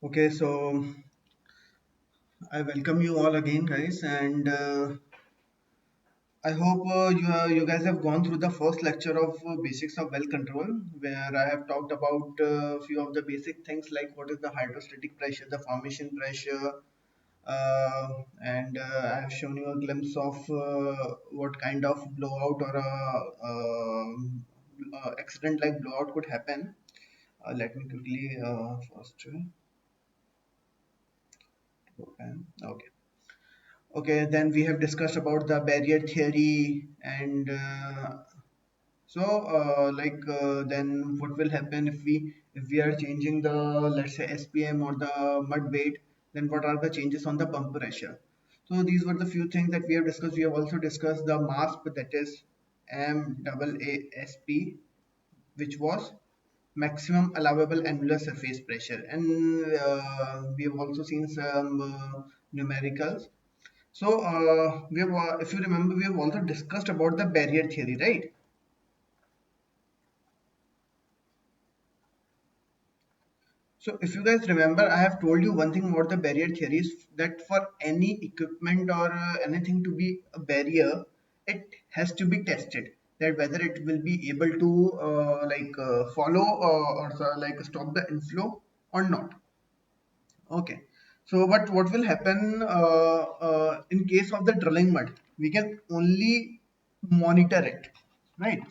Okay, so I welcome you all again, guys, and I hope you guys have gone through the first lecture of basics of well control, where I have talked about a few of the basic things like what is the hydrostatic pressure, the formation pressure, and I have shown you a glimpse of what kind of blowout or accident like blowout could happen. Let me quickly first. Okay. Okay. Okay, then we have discussed about the barrier theory and then what will happen if we are changing the, let's say, SPM or the mud weight, then what are the changes on the pump pressure? So these were the few things that we have discussed. We have also discussed the MASP, that is MAASP, which was maximum allowable annular surface pressure, and we have also seen some numericals. So, if you remember, we have also discussed about the barrier theory, right? So, if you guys remember, I have told you one thing about the barrier theory is that for any equipment or anything to be a barrier, it has to be tested. That whether it will be able to follow like stop the inflow or not. Okay. So, but what will happen in case of the drilling mud? We can only monitor it, right?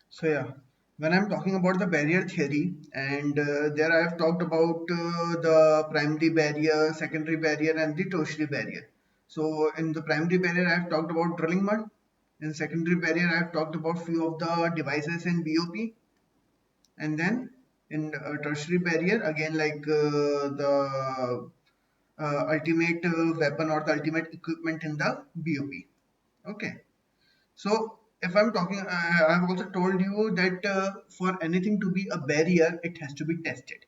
So yeah, when I'm talking about the barrier theory, and there I have talked about the primary barrier, secondary barrier, and the tertiary barrier. So in the primary barrier, I have talked about drilling mud. In secondary barrier, I have talked about few of the devices in BOP, and then in tertiary barrier, again like the ultimate weapon or the ultimate equipment in the BOP. Okay. So if I'm talking, I've also told you that for anything to be a barrier, it has to be tested.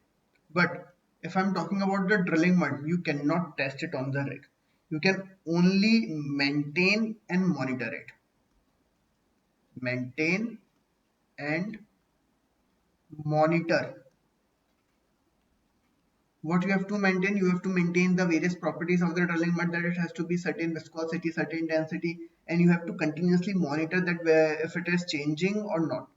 But if I'm talking about the drilling mud, you cannot test it on the rig. You can only maintain and monitor it. Maintain and monitor. What you have to maintain the various properties of the drilling mud, that it has to be certain viscosity, certain density, and you have to continuously monitor that where if it is changing or not.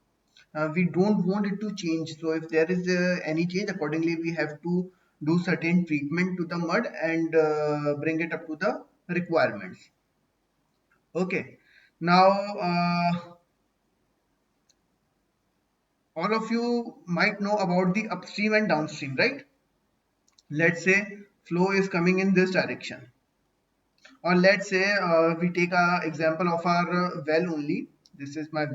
We don't want it to change, so if there is any change, accordingly we have to do certain treatment to the mud and bring it up to the requirements. Okay, now all of you might know about the upstream and downstream, right? Let's say flow is coming in this direction, or let's say we take a example of our well only. This is my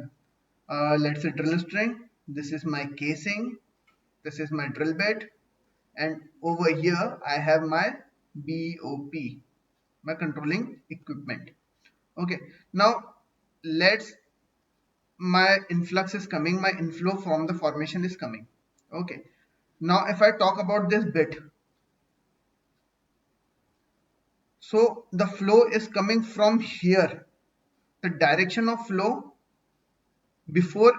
let's say drill string, this is my casing, this is my drill bit, and over here I have my BOP, my controlling equipment. Okay, now let's, my influx is coming, my inflow from the formation is coming. Okay, now if I talk about this bit, so the flow is coming from here. The direction of flow before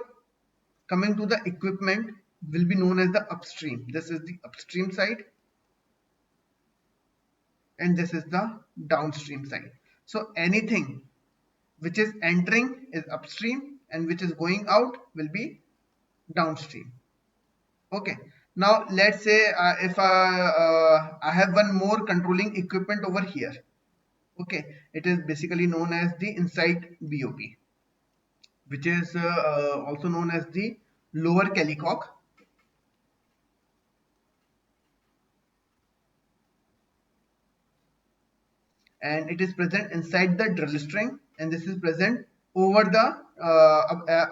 coming to the equipment will be known as the upstream. This is the upstream side, and this is the downstream side. So anything which is entering is upstream and which is going out will be downstream. Okay, now let's say if I have one more controlling equipment over here. Okay, it is basically known as the inside BOP, which is also known as the lower Kellycock, and it is present inside the drill string, and this is present over the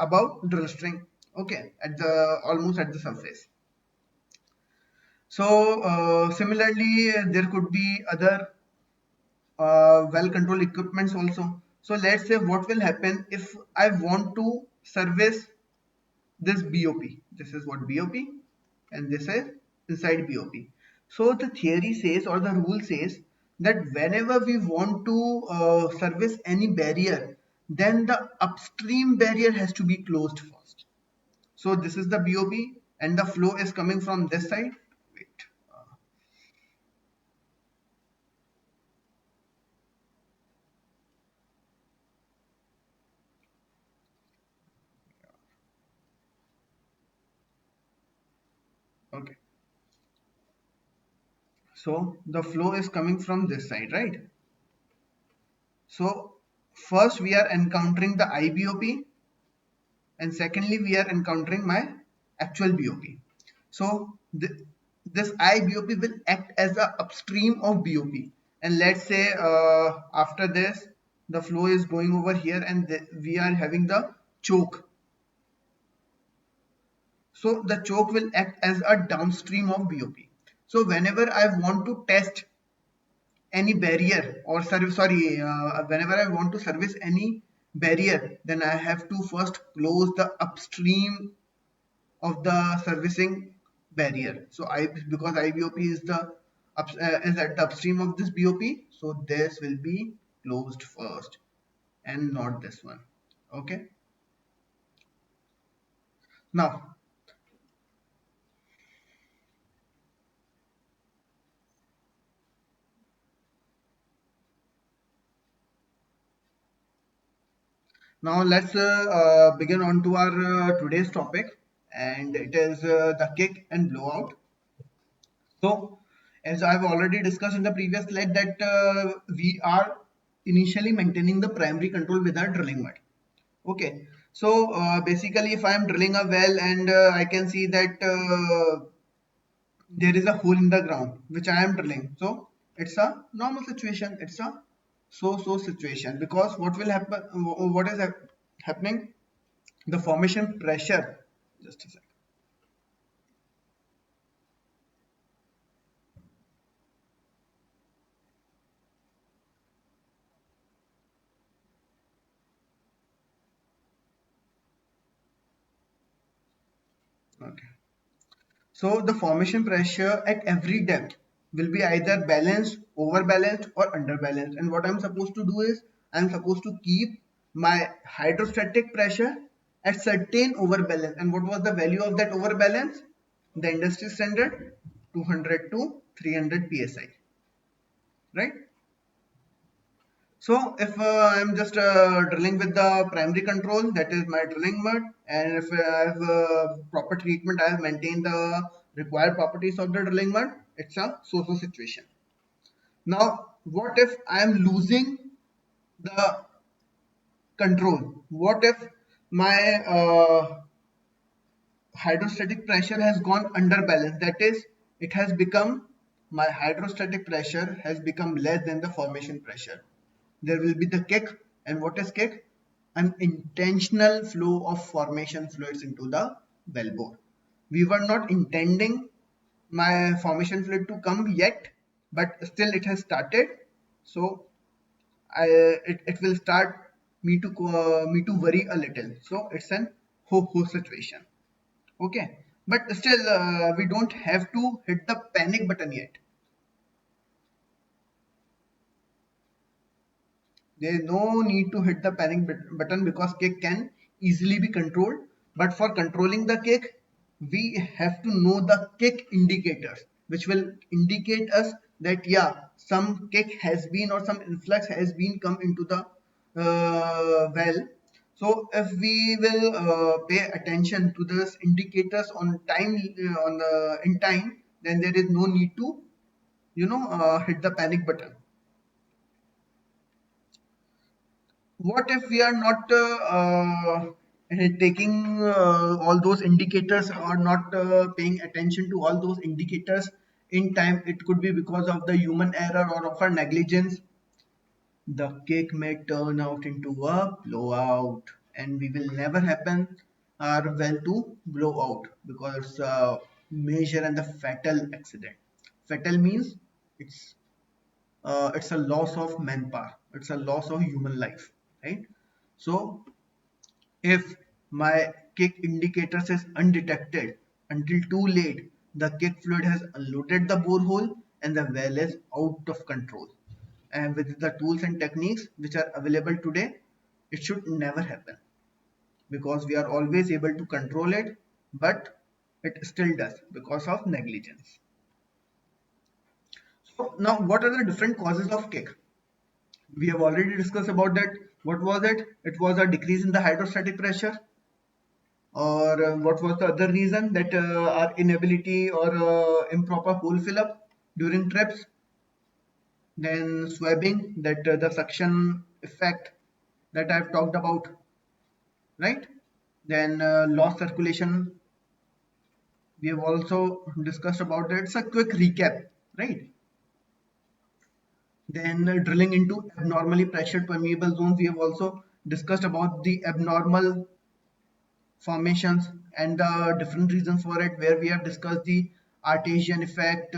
above drill string. Okay, at the almost at the surface. So similarly, there could be other well controlled equipments also. So let's say what will happen if I want to service this BOP. This is what BOP, and this is inside BOP. So the theory says, or the rule says, that whenever we want to service any barrier, then the upstream barrier has to be closed first. So this is the BOP and the flow is coming from this side. Wait. Okay. So the flow is coming from this side, right? So first we are encountering the IBOP and secondly we are encountering my actual BOP. So this IBOP will act as a upstream of BOP, and let's say after this the flow is going over here and we are having the choke. So the choke will act as a downstream of BOP. So whenever I want to test any barrier or whenever I want to service any barrier, then I have to first close the upstream of the servicing barrier. So I, because IBOP is is at the upstream of this BOP, so this will be closed first and not this one. Okay. Now let's begin on to our today's topic, and it is the kick and blowout. So, as I've already discussed in the previous slide, that we are initially maintaining the primary control with our drilling mud. Okay, so basically, if I am drilling a well and I can see that there is a hole in the ground which I am drilling, so it's a normal situation. It's a so-so situation, because what will happen? What is happening? The formation pressure. Just a second. Okay. So the formation pressure at every depth will be either balanced, overbalanced, or underbalanced. And what I'm supposed to do is I'm supposed to keep my hydrostatic pressure at certain overbalance. And what was the value of that overbalance? The industry standard 200 to 300 psi, right? So if I'm just drilling with the primary control, that is my drilling mud, and if I have proper treatment, I have maintained the required properties of the drilling mud, it's a so-so situation. Now, what if I am losing the control? What if my hydrostatic pressure has gone under balance? That is, it has become, my hydrostatic pressure has become less than the formation pressure. There will be the kick, and what is kick? An intentional flow of formation fluids into the wellbore. We were not intending my formation fluid to come yet, but still it has started. So it will start me to worry a little. So it's an ho situation. Okay, but still we don't have to hit the panic button yet. There is no need to hit the panic button, because cake can easily be controlled. But for controlling the cake, we have to know the cake indicators, which will indicate us that yeah, some cake has been or some influx has been come into the well. So if we will pay attention to those indicators on time, in time, then there is no need to hit the panic button. What if we are not taking all those indicators, or not paying attention to all those indicators in time? It could be because of the human error or of our negligence. The cake may turn out into a blowout, and we will never happen our well to blow out, because it's a major and the fatal accident. Fatal means it's it's a loss of manpower, it's a loss of human life, right? So if my kick indicators is undetected until too late, the kick fluid has unloaded the borehole and the well is out of control. And with the tools and techniques which are available today, it should never happen, because we are always able to control it. but it still does because of negligence. So now, what are the different causes of kick? We have already discussed about that. What was it? It was a decrease in the hydrostatic pressure. Or what was the other reason? That our inability or improper hole fill up during trips. Then swabbing, that the suction effect that I've talked about, right? Then lost circulation, we have also discussed about that. It's a quick recap, right? Then drilling into abnormally pressured permeable zones, we have also discussed about the abnormal formations and the different reasons for it, where we have discussed the Artesian effect.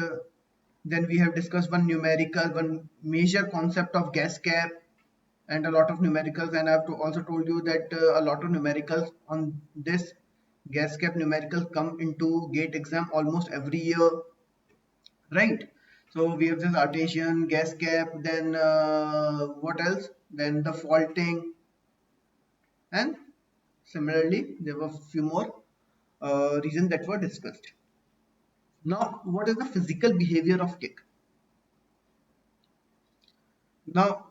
Then we have discussed one major concept of gas cap and a lot of numericals. And I've also told you that a lot of numericals on this gas cap numericals come into gate exam almost every year, right? So we have this Artesian, gas cap, then what else? Then the faulting, and similarly there were a few more reasons that were discussed. Now, what is the physical behavior of kick? Now,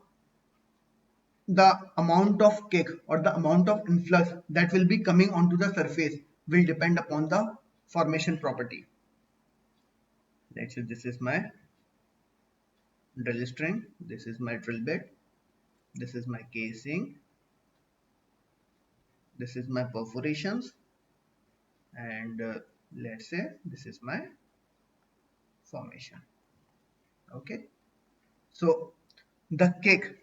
the amount of kick or the amount of influx that will be coming onto the surface will depend upon the formation property. Let's say this is my drill string, this is my drill bit, this is my casing, this is my perforations, and let's say this is my formation. Okay, so the kick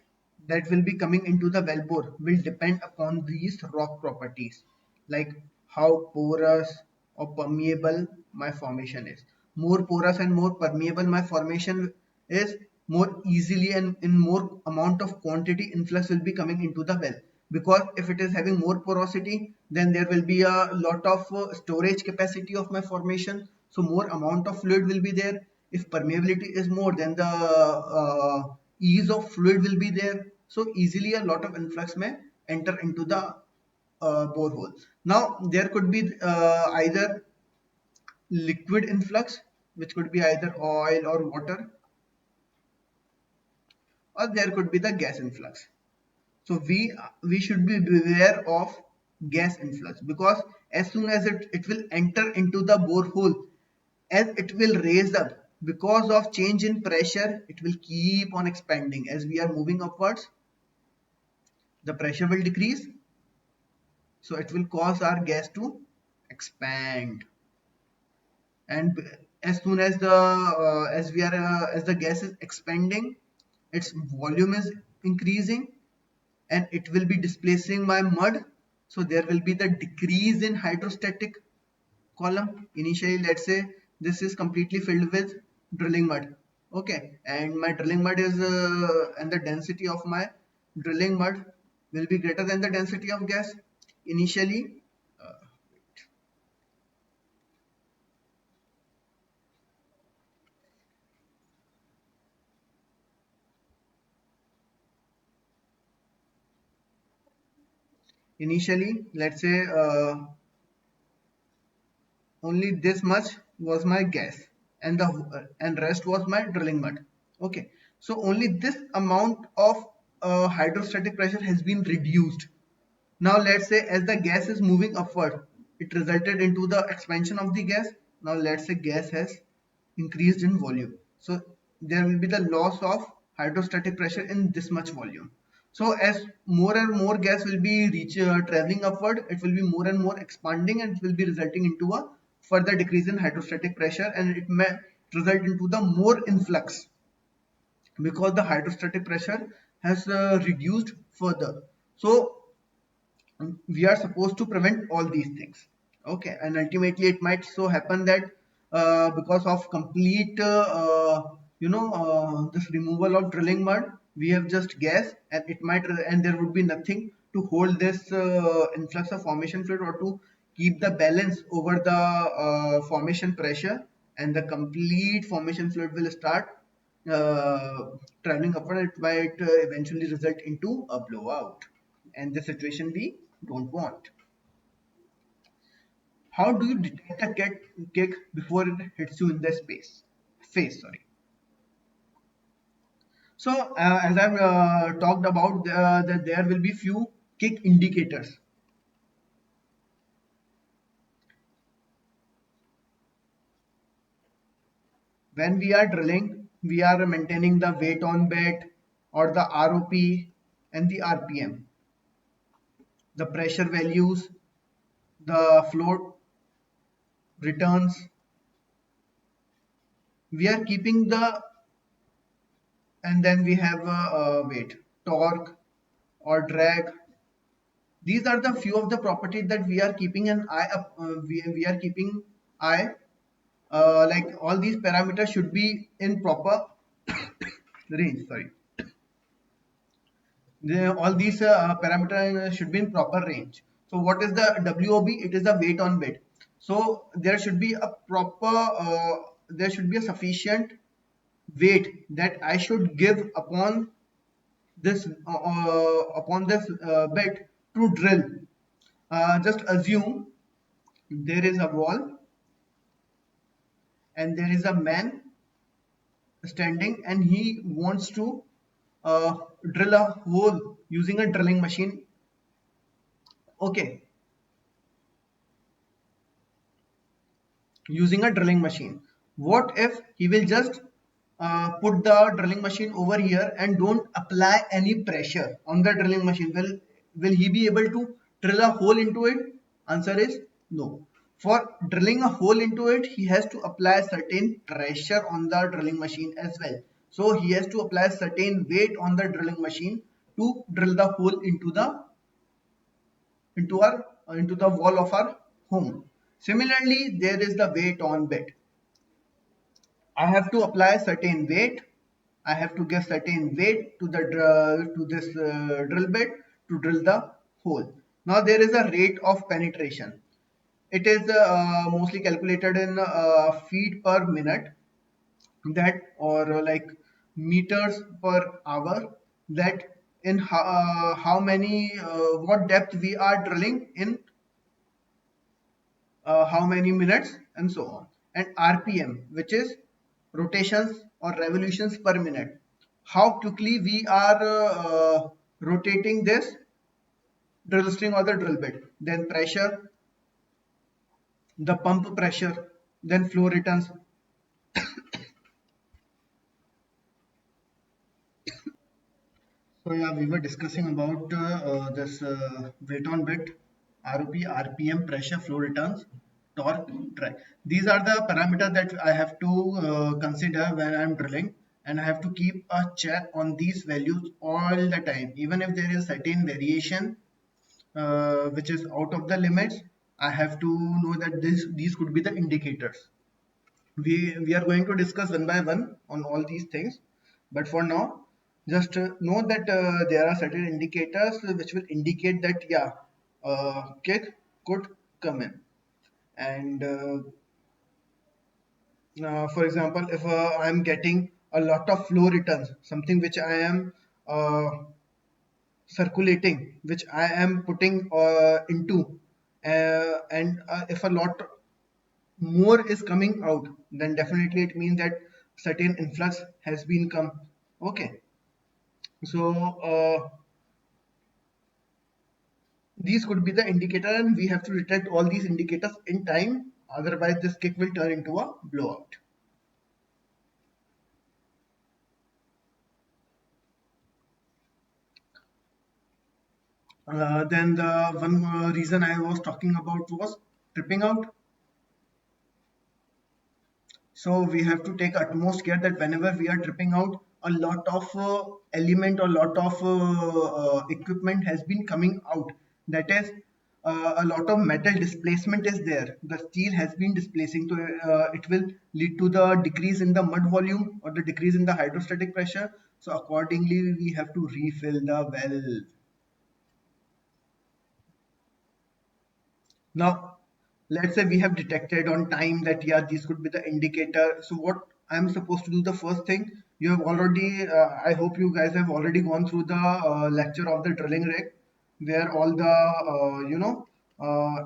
that will be coming into the wellbore will depend upon these rock properties, like how porous or permeable my formation is. More porous and more permeable my formation is, more easily and in more amount of quantity influx will be coming into the well. Because if it is having more porosity, then there will be a lot of storage capacity of my formation, so more amount of fluid will be there. If permeability is more, then the ease of fluid will be there, so easily a lot of influx may enter into the borehole. Now there could be either liquid influx, which could be either oil or water, or there could be the gas influx. So we should be beware of gas influx, because as soon as it will enter into the borehole, as it will raise up, because of change in pressure, it will keep on expanding. As we are moving upwards, the pressure will decrease, so it will cause our gas to expand. And as soon as the gas is expanding, its volume is increasing, and it will be displacing my mud, so there will be the decrease in hydrostatic column. Initially, let's say this is completely filled with drilling mud, okay, and my drilling mud is and the density of my drilling mud will be greater than the density of gas. Initially, let's say only this much was my gas, and the and rest was my drilling mud. Okay, so only this amount of hydrostatic pressure has been reduced. Now let's say as the gas is moving upward, it resulted into the expansion of the gas. Now let's say gas has increased in volume, so there will be the loss of hydrostatic pressure in this much volume. So as more and more gas will be traveling upward, it will be more and more expanding, and it will be resulting into a further decrease in hydrostatic pressure, and it may result into the more influx, because the hydrostatic pressure has reduced further. So we are supposed to prevent all these things, okay, and ultimately it might so happen that because of complete this removal of drilling mud, we have just gas, and it might and there would be nothing to hold this influx of formation fluid, or to keep the balance over the formation pressure, and the complete formation fluid will start uh, traveling upward. It might eventually result into a blowout, and the situation we don't want. How do you detect a kick before it hits you in the face? Sorry. So as I've talked about, that there will be few kick indicators. When we are drilling, we are maintaining the weight on bed or the ROP and the RPM, the pressure values, the float returns. We are keeping the, and then we have weight, torque or drag. These are the few of the properties that we are keeping an eye up. We are keeping eye. Like all these parameters should be in proper range. Sorry, all these parameters should be in proper range. So what is the WOB? It is the weight on bed. So there should be a proper, there should be a sufficient weight that I should give upon this bed to drill. Just assume there is a wall and there is a man standing and he wants to uh, drill a hole using a drilling machine. Okay, using a drilling machine. What if he will just put the drilling machine over here and don't apply any pressure on the drilling machine? Will he be able to drill a hole into it? Answer is no. For drilling a hole into it, he has to apply certain pressure on the drilling machine as well. So he has to apply certain weight on the drilling machine to drill the hole into the wall of our home. Similarly, there is the weight on bed. I have to apply certain weight. I have to give certain weight to the to this drill bit to drill the hole. Now there is a rate of penetration. It is mostly calculated in feet per minute, that or like meters per hour, that in how many what depth we are drilling in how many minutes and so on, and RPM, which is rotations or revolutions per minute, how quickly we are rotating this drill string or the drill bit, then pressure, the pump pressure, then flow returns. So yeah, we were discussing about this weight on bit, ROP, RPM, pressure, flow returns, torque, drag. These are the parameters that I have to consider when I'm drilling, and I have to keep a check on these values all the time. Even if there is certain variation which is out of the limits, I have to know that these could be the indicators. We are going to discuss one by one on all these things, but for now just know that there are certain indicators which will indicate that yeah, kick could come in. And for example, if I'm getting a lot of flow returns, something which I am uh, circulating, which I am putting into, and if a lot more is coming out, then definitely it means that certain influx has been come. Okay, so these could be the indicator, and we have to detect all these indicators in time, otherwise this kick will turn into a blowout. Then the one reason I was talking about was tripping out. So we have to take utmost care that whenever we are dripping out, a lot of element or lot of equipment has been coming out. That is, a lot of metal displacement is there. The steel has been displacing, so it will lead to the decrease in the mud volume or the decrease in the hydrostatic pressure. So accordingly, we have to refill the valve. Now, let's say we have detected on time that yeah, these could be the indicator. So what I'm supposed to do, the first thing, you have already, I hope you guys have already gone through the lecture of the drilling rig, where all the,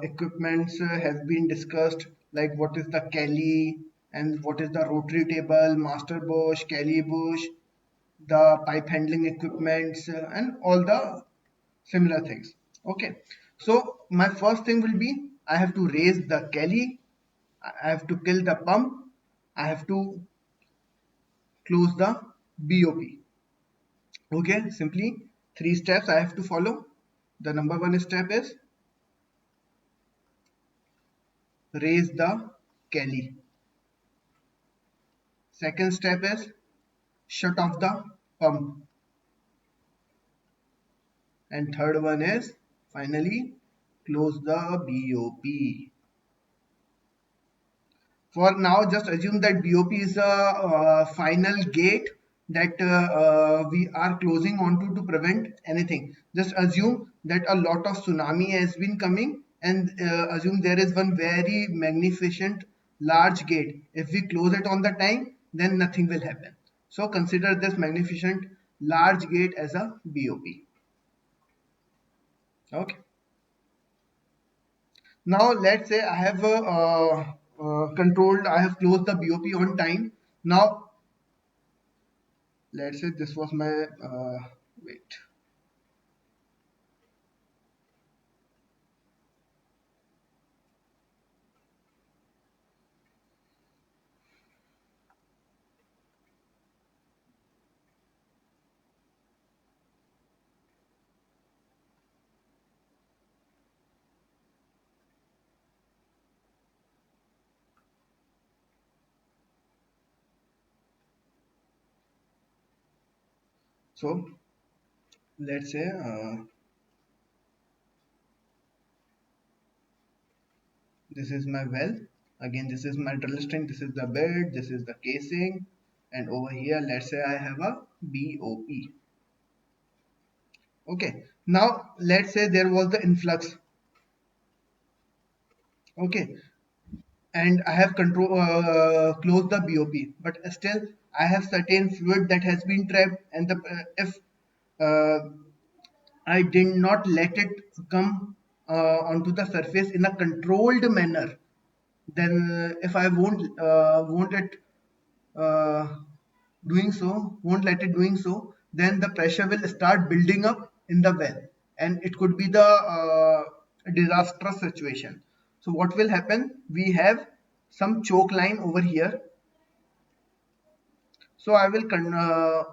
equipments have been discussed, like what is the Kelly and what is the rotary table, master bush, Kelly bush, the pipe handling equipments, and all the similar things. Okay, so my first thing will be I have to raise the Kelly, I have to kill the pump, I have to close the BOP. Okay, simply three steps I have to follow. The number one step is raise the Kelly. Second step is shut off the pump. And third one is finally close the BOP. For now, just assume that BOP is a final gate that we are closing onto to prevent anything. Just assume that a lot of tsunami has been coming, and assume there is one very magnificent large gate. If we close it on the time, then nothing will happen. So consider this magnificent large gate as a BOP. Okay. Now let's say I have controlled, I have closed the BOP on time. Now let's say this was my wait. So let's say this is my well. Again, this is my drill string. This is the bed. This is the casing. And over here, let's say I have a BOP. Okay. Now let's say there was the influx. Okay. And I have closed the BOP, but still I have certain fluid that has been trapped, and the if uh, I did not let it come onto the surface in a controlled manner, then if I won't it uh, doing so, won't let it doing so, then the pressure will start building up in the well, and it could be the disastrous situation. So what will happen? We have some choke line over here. So I will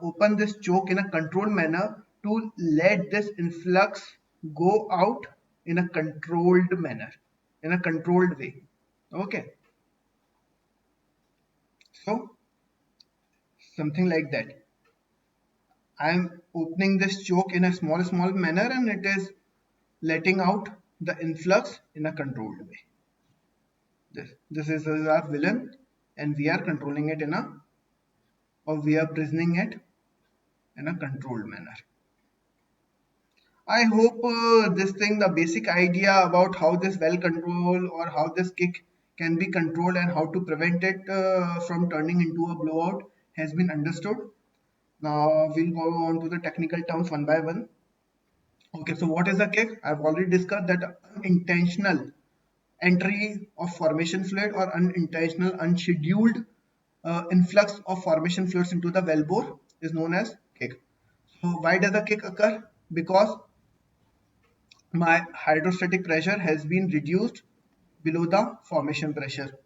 open this choke in a controlled manner to let this influx go out in a controlled manner, in a controlled way. Okay, so something like that. I am opening this choke in a small manner, and it is letting out the influx in a controlled way. This is our villain, and we are controlling it in a, or we are prisoning it in a controlled manner. I hope this thing, the basic idea about how this well control or how this kick can be controlled and how to prevent it from turning into a blowout has been understood. Now we'll go on to the technical terms one by one. Okay, so what is a kick? I've already discussed that unintentional entry of formation fluid or unintentional unscheduled influx of formation fluids into the wellbore is known as kick. So why does a kick occur? Because my hydrostatic pressure has been reduced below the formation pressure.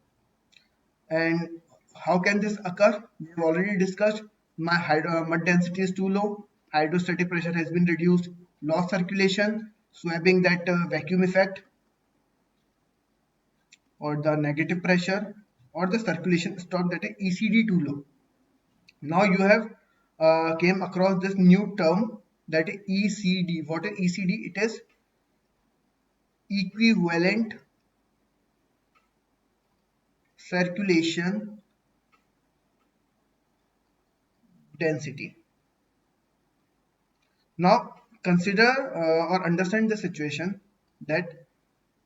And how can this occur? We've already discussed my mud density is too low, hydrostatic pressure has been reduced, lost circulation, swabbing, that vacuum effect, or the negative pressure, or the circulation stop, that is ECD too low. Now you have came across this new term, that is ECD. What is ECD? It is equivalent circulation density. Now consider or understand the situation that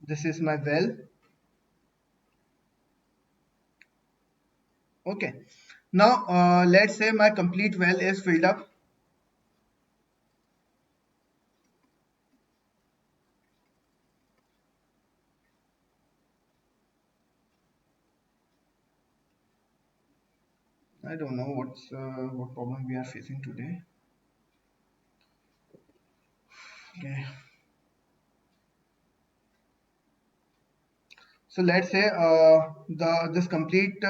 this is my well. Okay. Now let's say my complete well is filled up. I don't know what problem we are facing today. Okay, so let's say the this complete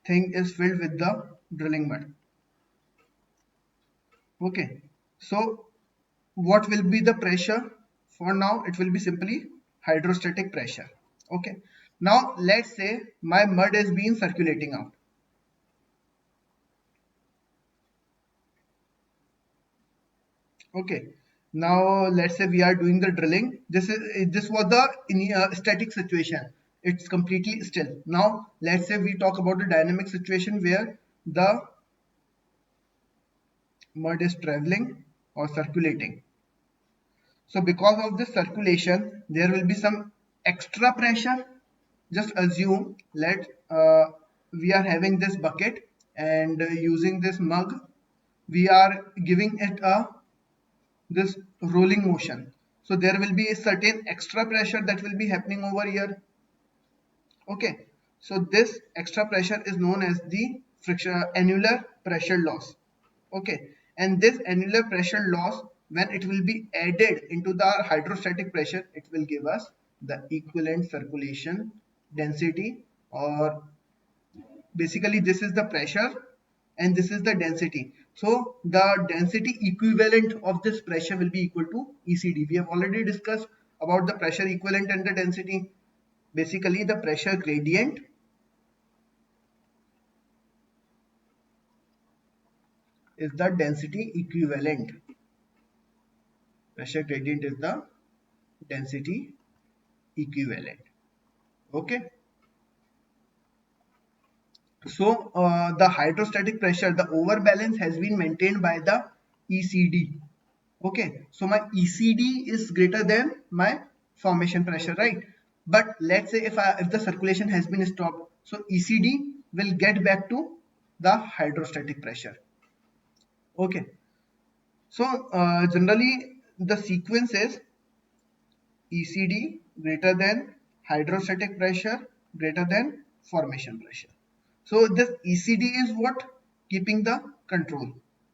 thing is filled with the drilling mud. Okay, so what will be the pressure? For now it will be simply hydrostatic pressure. Okay, now let's say my mud is being circulating out. Okay, now let's say we are doing the drilling. This was the static situation. It's completely still. Now let's say we talk about the dynamic situation where the mud is traveling or circulating. So because of this circulation, there will be some extra pressure. Just assume let we are having this bucket and using this mug, we are giving it a this rolling motion. So there will be a certain extra pressure that will be happening over here. Okay. So this extra pressure is known as the friction annular pressure loss. Okay. And this annular pressure loss, when it will be added into the hydrostatic pressure, it will give us the equivalent circulation density, or basically this is the pressure and this is the density. So the density equivalent of this pressure will be equal to ECD. We have already discussed about the pressure equivalent and the density. Basically the pressure gradient is the density equivalent. Pressure gradient is the density equivalent. Okay. So the hydrostatic pressure, the overbalance has been maintained by the ECD. Okay, so my ECD is greater than my formation pressure, right? But let's say if the circulation has been stopped, so ECD will get back to the hydrostatic pressure. Okay, so generally the sequence is ECD greater than hydrostatic pressure greater than formation pressure. So this ECD is what keeping the control.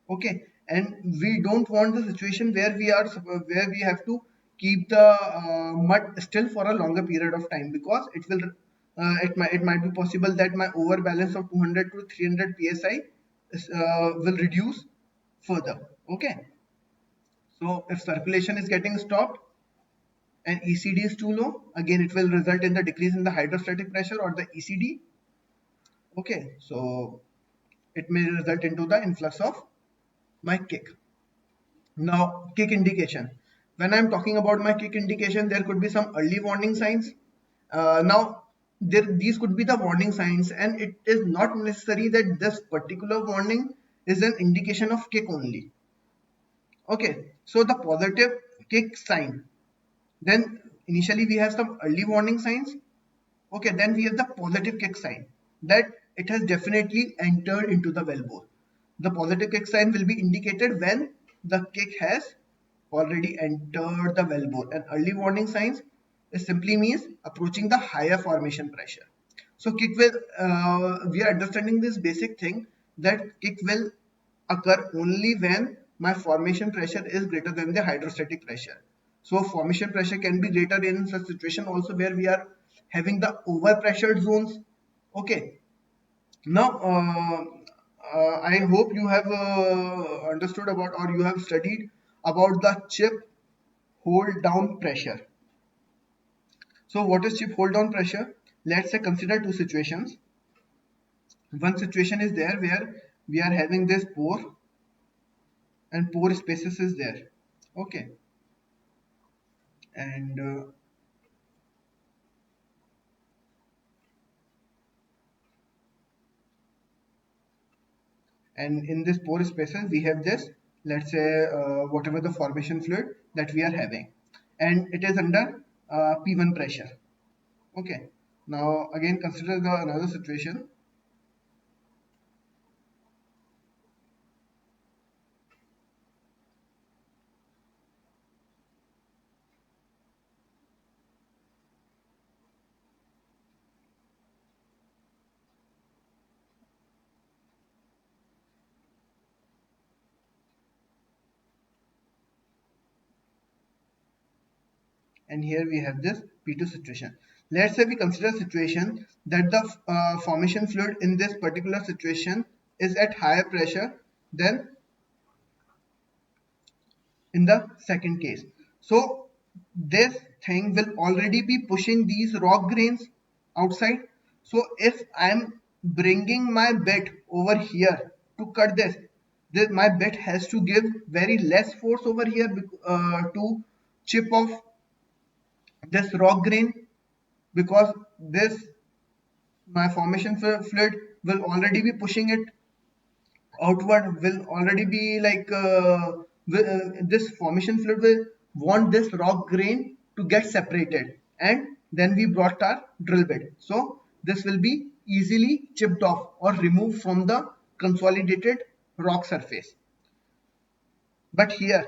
Okay, and we don't want the situation where we have to keep the mud still for a longer period of time, because it might be possible that my overbalance of 200 to 300 psi will reduce further. Okay, so if circulation is getting stopped and ECD is too low, again it will result in the decrease in the hydrostatic pressure or the ECD. Okay, so it may result into the influx of my kick. Now, kick indication. When I'm talking about my kick indication, there could be some early warning signs. Now, these could be the warning signs, and it is not necessary that this particular warning is an indication of kick only. Okay, so the positive kick sign. Then initially we have some early warning signs. Okay, then we have the positive kick sign that it has definitely entered into the well bore. The positive kick sign will be indicated when the kick has already entered the well bore. And early warning signs, it simply means approaching the higher formation pressure. So kick will, we are understanding this basic thing that kick will occur only when my formation pressure is greater than the hydrostatic pressure. So formation pressure can be greater in such situation also where we are having the overpressured zones. Okay. Now, I hope you have understood about, or you have studied about the chip hold down pressure. So what is chip hold down pressure? Let's say consider two situations. One situation is there where we are having this pore and pore spaces is there. Okay. And in this pore spaces we have this, let's say whatever the formation fluid that we are having, and it is under P1 pressure. Okay, now again consider the another situation. and here we have this P2 situation. Let's say we consider a situation that the formation fluid in this particular situation is at higher pressure than in the second case. So this thing will already be pushing these rock grains outside. So if I'm bringing my bit over here to cut this my bit has to give very less force over here to chip off this rock grain, because this my formation fluid will already be pushing it outward, will already be like this formation fluid will want this rock grain to get separated, and then we brought our drill bit, so this will be easily chipped off or removed from the consolidated rock surface. But here,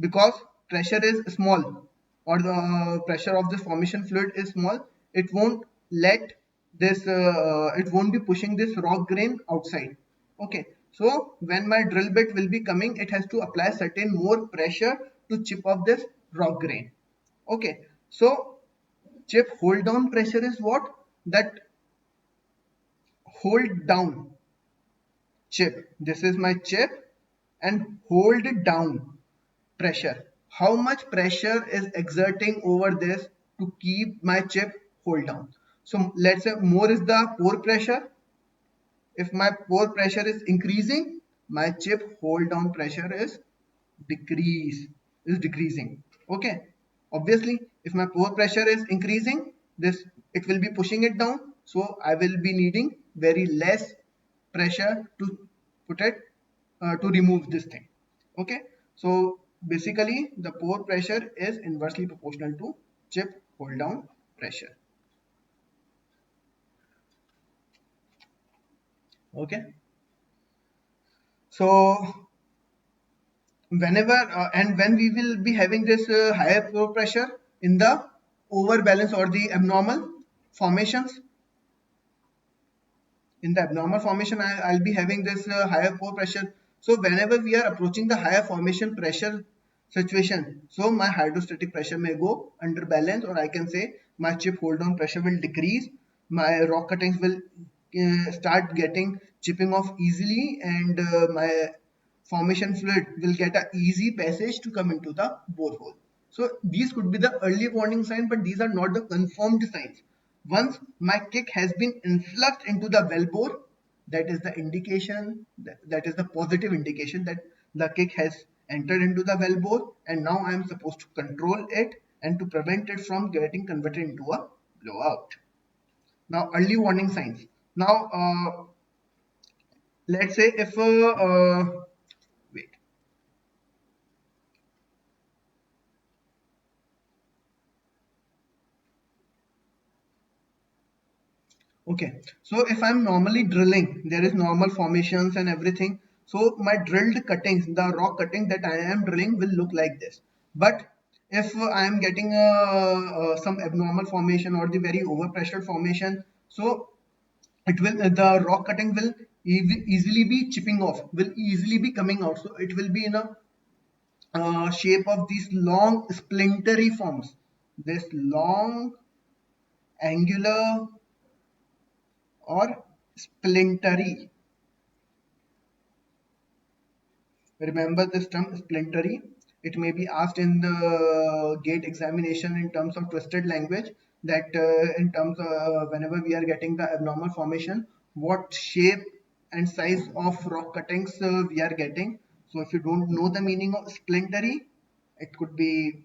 because pressure is small, or the pressure of this formation fluid is small, it won't let this it won't be pushing this rock grain outside. Okay, so when my drill bit will be coming, it has to apply certain more pressure to chip off this rock grain. Okay, so chip hold down pressure is what? That hold down chip, this is my chip, and hold it down pressure. How much pressure is exerting over this to keep my chip hold down? So let's say more is the pore pressure. If my pore pressure is increasing, my chip hold down pressure is decreasing. Okay. Obviously, if my pore pressure is increasing, this it will be pushing it down. So I will be needing very less pressure to put it to remove this thing. Okay. So basically, the pore pressure is inversely proportional to chip hold down pressure. Okay. So whenever and when we will be having this higher flow pressure in the overbalance or the abnormal formations, in the abnormal formation I'll be having this higher flow pressure. So whenever we are approaching the higher formation pressure situation, so my hydrostatic pressure may go under balance, or I can say my chip hold down pressure will decrease, my rock cuttings will start getting chipping off easily, and my formation fluid will get an easy passage to come into the borehole. So these could be the early warning sign, but these are not the confirmed signs. Once my kick has been influxed into the wellbore, that is the indication, that is the positive indication that the kick has entered into the wellbore, and now I am supposed to control it and to prevent it from getting converted into a blowout. Now early warning signs. Now let's say if wait. Okay, so if I'm normally drilling, there is normal formations and everything. So my drilled cuttings, the rock cutting that I am drilling will look like this. But if I am getting some abnormal formation or the very overpressured formation, so it will the rock cutting will easily be chipping off, will easily be coming out. So it will be in a shape of these long splintery forms. This long angular or splintery. Remember this term splintery. It may be asked in the gate examination in terms of twisted language, that in terms of whenever we are getting the abnormal formation, what shape and size of rock cuttings we are getting. So if you don't know the meaning of splintery, it could be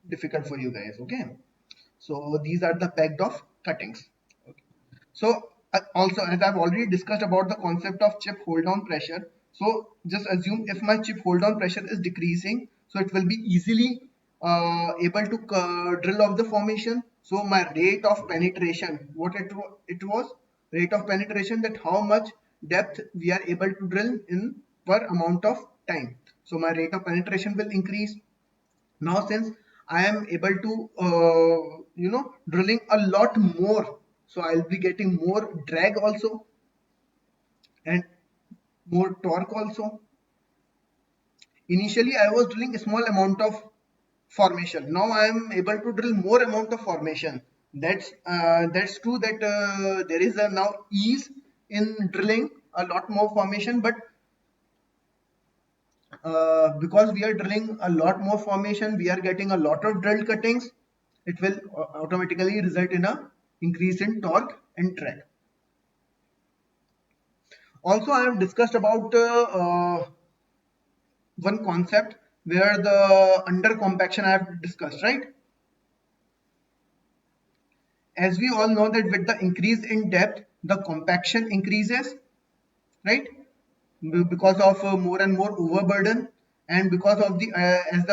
difficult for you guys. Okay. So these are the pegged off cuttings. Okay. So also, as I've already discussed about the concept of chip hold down pressure, so just assume if my chip hold down pressure is decreasing, so it will be easily able to drill off the formation. So my rate of penetration, what it was, rate of penetration, that how much depth we are able to drill in per amount of time. So my rate of penetration will increase. Now since I am able to drilling a lot more, so I'll be getting more drag also and more torque also. Initially I was drilling a small amount of formation. Now I am able to drill more amount of formation. That's true that there is a now ease in drilling a lot more formation, but because we are drilling a lot more formation, we are getting a lot of drilled cuttings. It will automatically result in a increase in torque and drag. Also, I have discussed about one concept where the under compaction I have discussed, right? As we all know that with the increase in depth, the compaction increases, right? Because of more and more overburden, and because of the as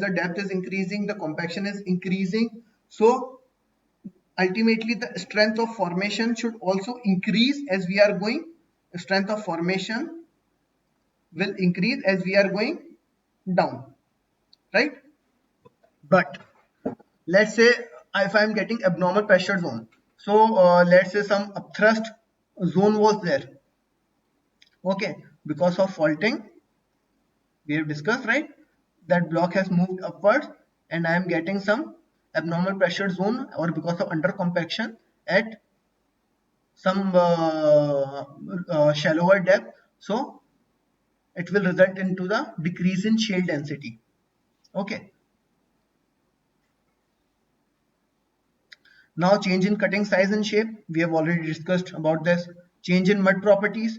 the depth is increasing, the compaction is increasing. So ultimately, the strength of formation should also increase as we are going. The strength of formation will increase as we are going down, right? But let's say if I'm getting abnormal pressure zone, so let's say some upthrust zone was there, okay, because of faulting we have discussed, right? That block has moved upwards and I am getting some abnormal pressure zone, or because of under compaction at some shallower depth, so it will result into the decrease in shale density. Okay, now change in cutting size and shape, we have already discussed about this. Change in mud properties,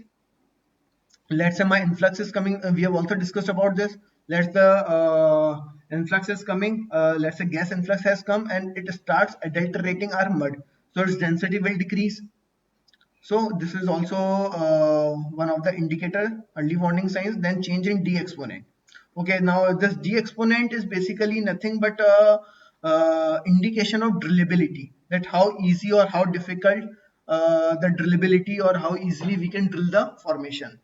let's say my influx is coming, we have also discussed about this. Let's the influx is coming, let's say gas influx has come and it starts adulterating our mud, so its density will decrease. So this is also one of the indicator, early warning signs. Then change in d exponent. Okay, now this d exponent is basically nothing but a, indication of drillability, that how easy or how difficult the drillability, or how easily we can drill the formation.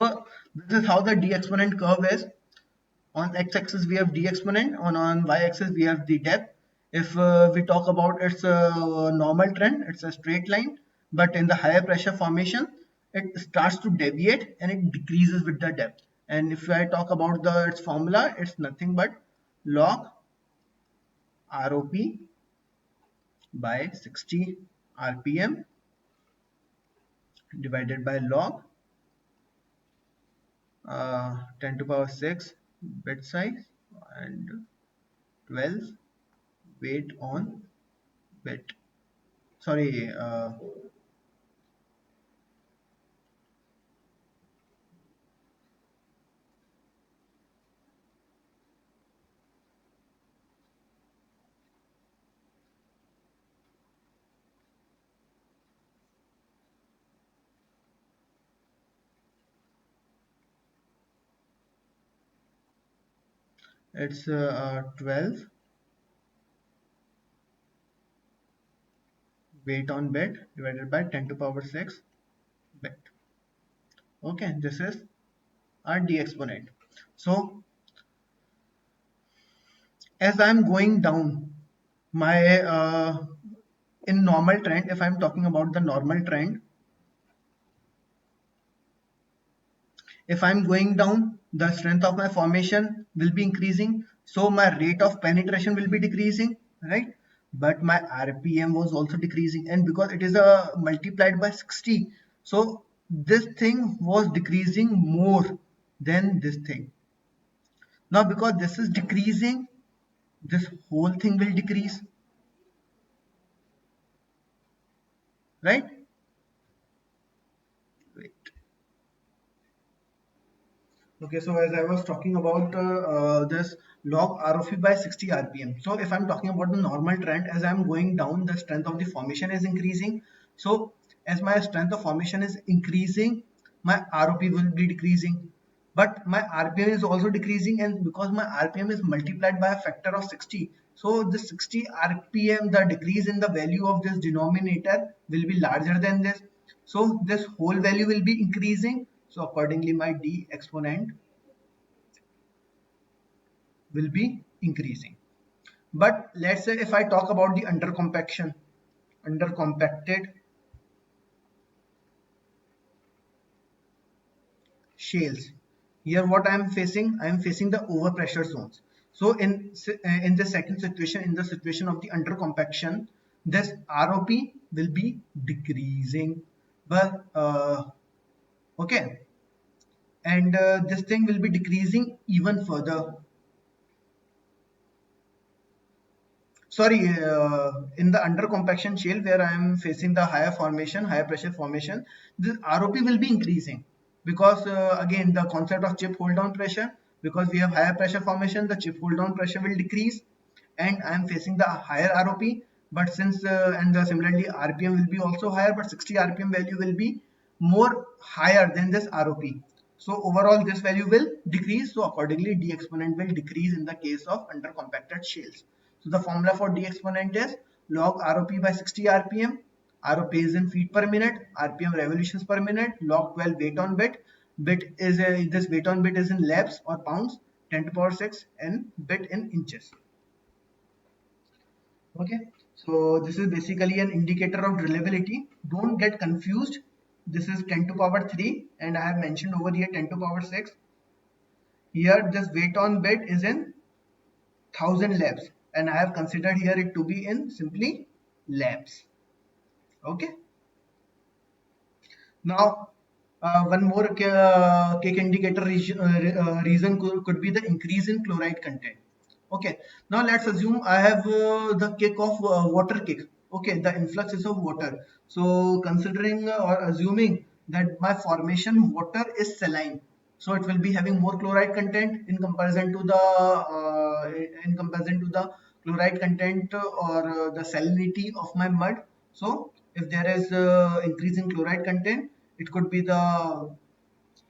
So this is how the d exponent curve is. On x-axis we have d exponent, on y-axis we have the depth. If we talk about its normal trend, it's a straight line, but in the higher pressure formation it starts to deviate and it decreases with the depth. And if I talk about its formula, it's nothing but log ROP by 60 rpm divided by log 10 to power 6 bit size and 12 weight on bit. Sorry, it's 12 weight on bit divided by 10 to power 6 bit. Okay, this is our d exponent. So as I'm going down, my in normal trend, if I'm talking about the normal trend, if I'm going down, the strength of my formation will be increasing, so my rate of penetration will be decreasing, right? But my rpm was also decreasing, and because it is a multiplied by 60, so this thing was decreasing more than this thing. Now because this is decreasing, this whole thing will decrease, right? Wait. Okay, so as I was talking about this log ROP by 60 rpm. So if I'm talking about the normal trend, as I'm going down, the strength of the formation is increasing. So as my strength of formation is increasing, my ROP will be decreasing. But my RPM is also decreasing, and because my RPM is multiplied by a factor of 60, so the 60 RPM, the decrease in the value of this denominator will be larger than this. So this whole value will be increasing. So accordingly, my d exponent will be increasing. But let's say if I talk about the under compaction, under compacted shales. Here what I am facing, I am facing the overpressure zones. So in the second situation, in the situation of the under compaction, this ROP will be decreasing, but okay, and this thing will be decreasing even further. Sorry, in the under compaction shale where I am facing the higher formation, higher pressure formation, the ROP will be increasing because again the concept of chip hold down pressure, because we have higher pressure formation, the chip hold down pressure will decrease, and I am facing the higher ROP. But since similarly RPM will be also higher, but 60 RPM value will be more higher than this ROP. So overall this value will decrease. So accordingly D exponent will decrease in the case of under compacted shales. So the formula for D exponent is log ROP by 60 RPM. ROP is in feet per minute, RPM revolutions per minute, log 12 weight on bit. Bit is this weight on bit is in laps or pounds, 10 to power 6, and bit in inches. Okay, so this is basically an indicator of drillability. Don't get confused. This is 10 to power 3 and I have mentioned over here 10 to power 6. Here this weight on bit is in 1000 laps and I have considered here it to be in simply laps. Okay, now one more cake indicator reason could be the increase in chloride content. Okay, now let's assume I have the cake of water cake. Okay, the influx is of water. So considering or assuming that my formation water is saline, so it will be having more chloride content in comparison to the chloride content or the salinity of my mud. So if there is increase in chloride content, it could be the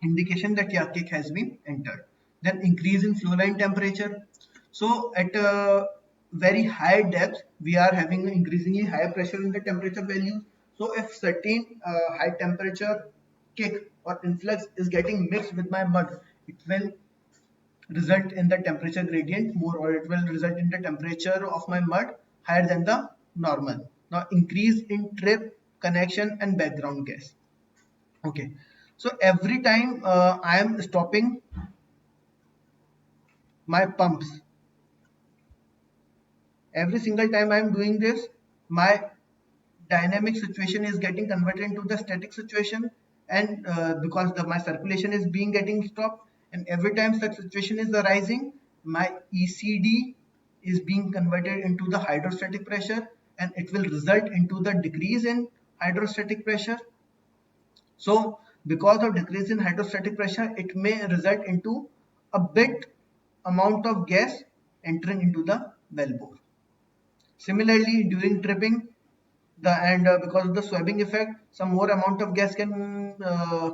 indication that yeah, cake has been entered. Then increase in flow line temperature. So at a very high depth, we are having increasingly higher pressure in the temperature value. So if certain high temperature cake or influx is getting mixed with my mud, it will result in the temperature gradient more, or it will result in the temperature of my mud higher than the normal. Now increase in trip, connection and background gas. Okay, so every time I am stopping my pumps, every single time I am doing this, my dynamic situation is getting converted into the static situation, and because my circulation is being getting stopped, and every time such situation is arising, my ECD is being converted into the hydrostatic pressure, and it will result into the decrease in hydrostatic pressure. So because of decrease in hydrostatic pressure, it may result into a bit amount of gas entering into the wellbore. Similarly, during tripping, because of the swabbing effect, some more amount of gas can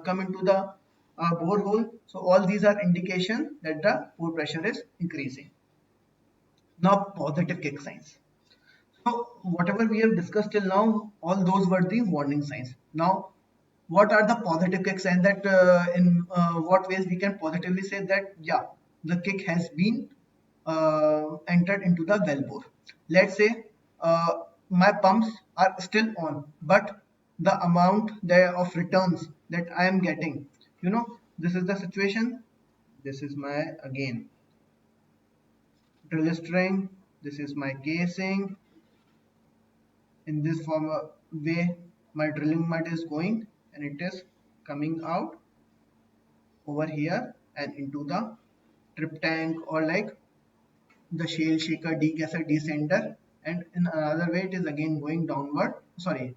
come into the borehole. So all these are indication that the pore pressure is increasing. Now positive kick signs. So whatever we have discussed till now, all those were the warning signs. Now, what are the positive kick signs that in what ways we can positively say that yeah, the kick has been entered into the wellbore. Let's say my pumps are still on, but the amount there of returns that I am getting, this is the situation. This is my again drill string. This is my casing. In this form way my drilling mud is going and it is coming out over here and into the trip tank or like the shale shaker degasser descender, and in another way it is again going downward, sorry,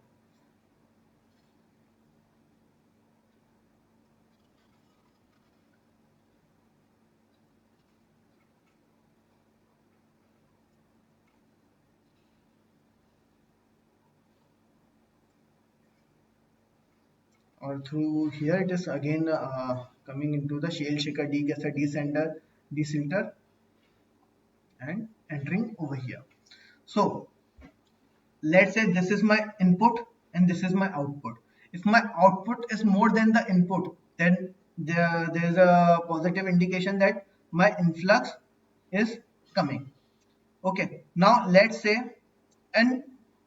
or through here it is again coming into the shale shaker degasser descender desilter and entering over here. So let's say this is my input and this is my output. If my output is more than the input, then there is a positive indication that my influx is coming. Okay, now let's say, and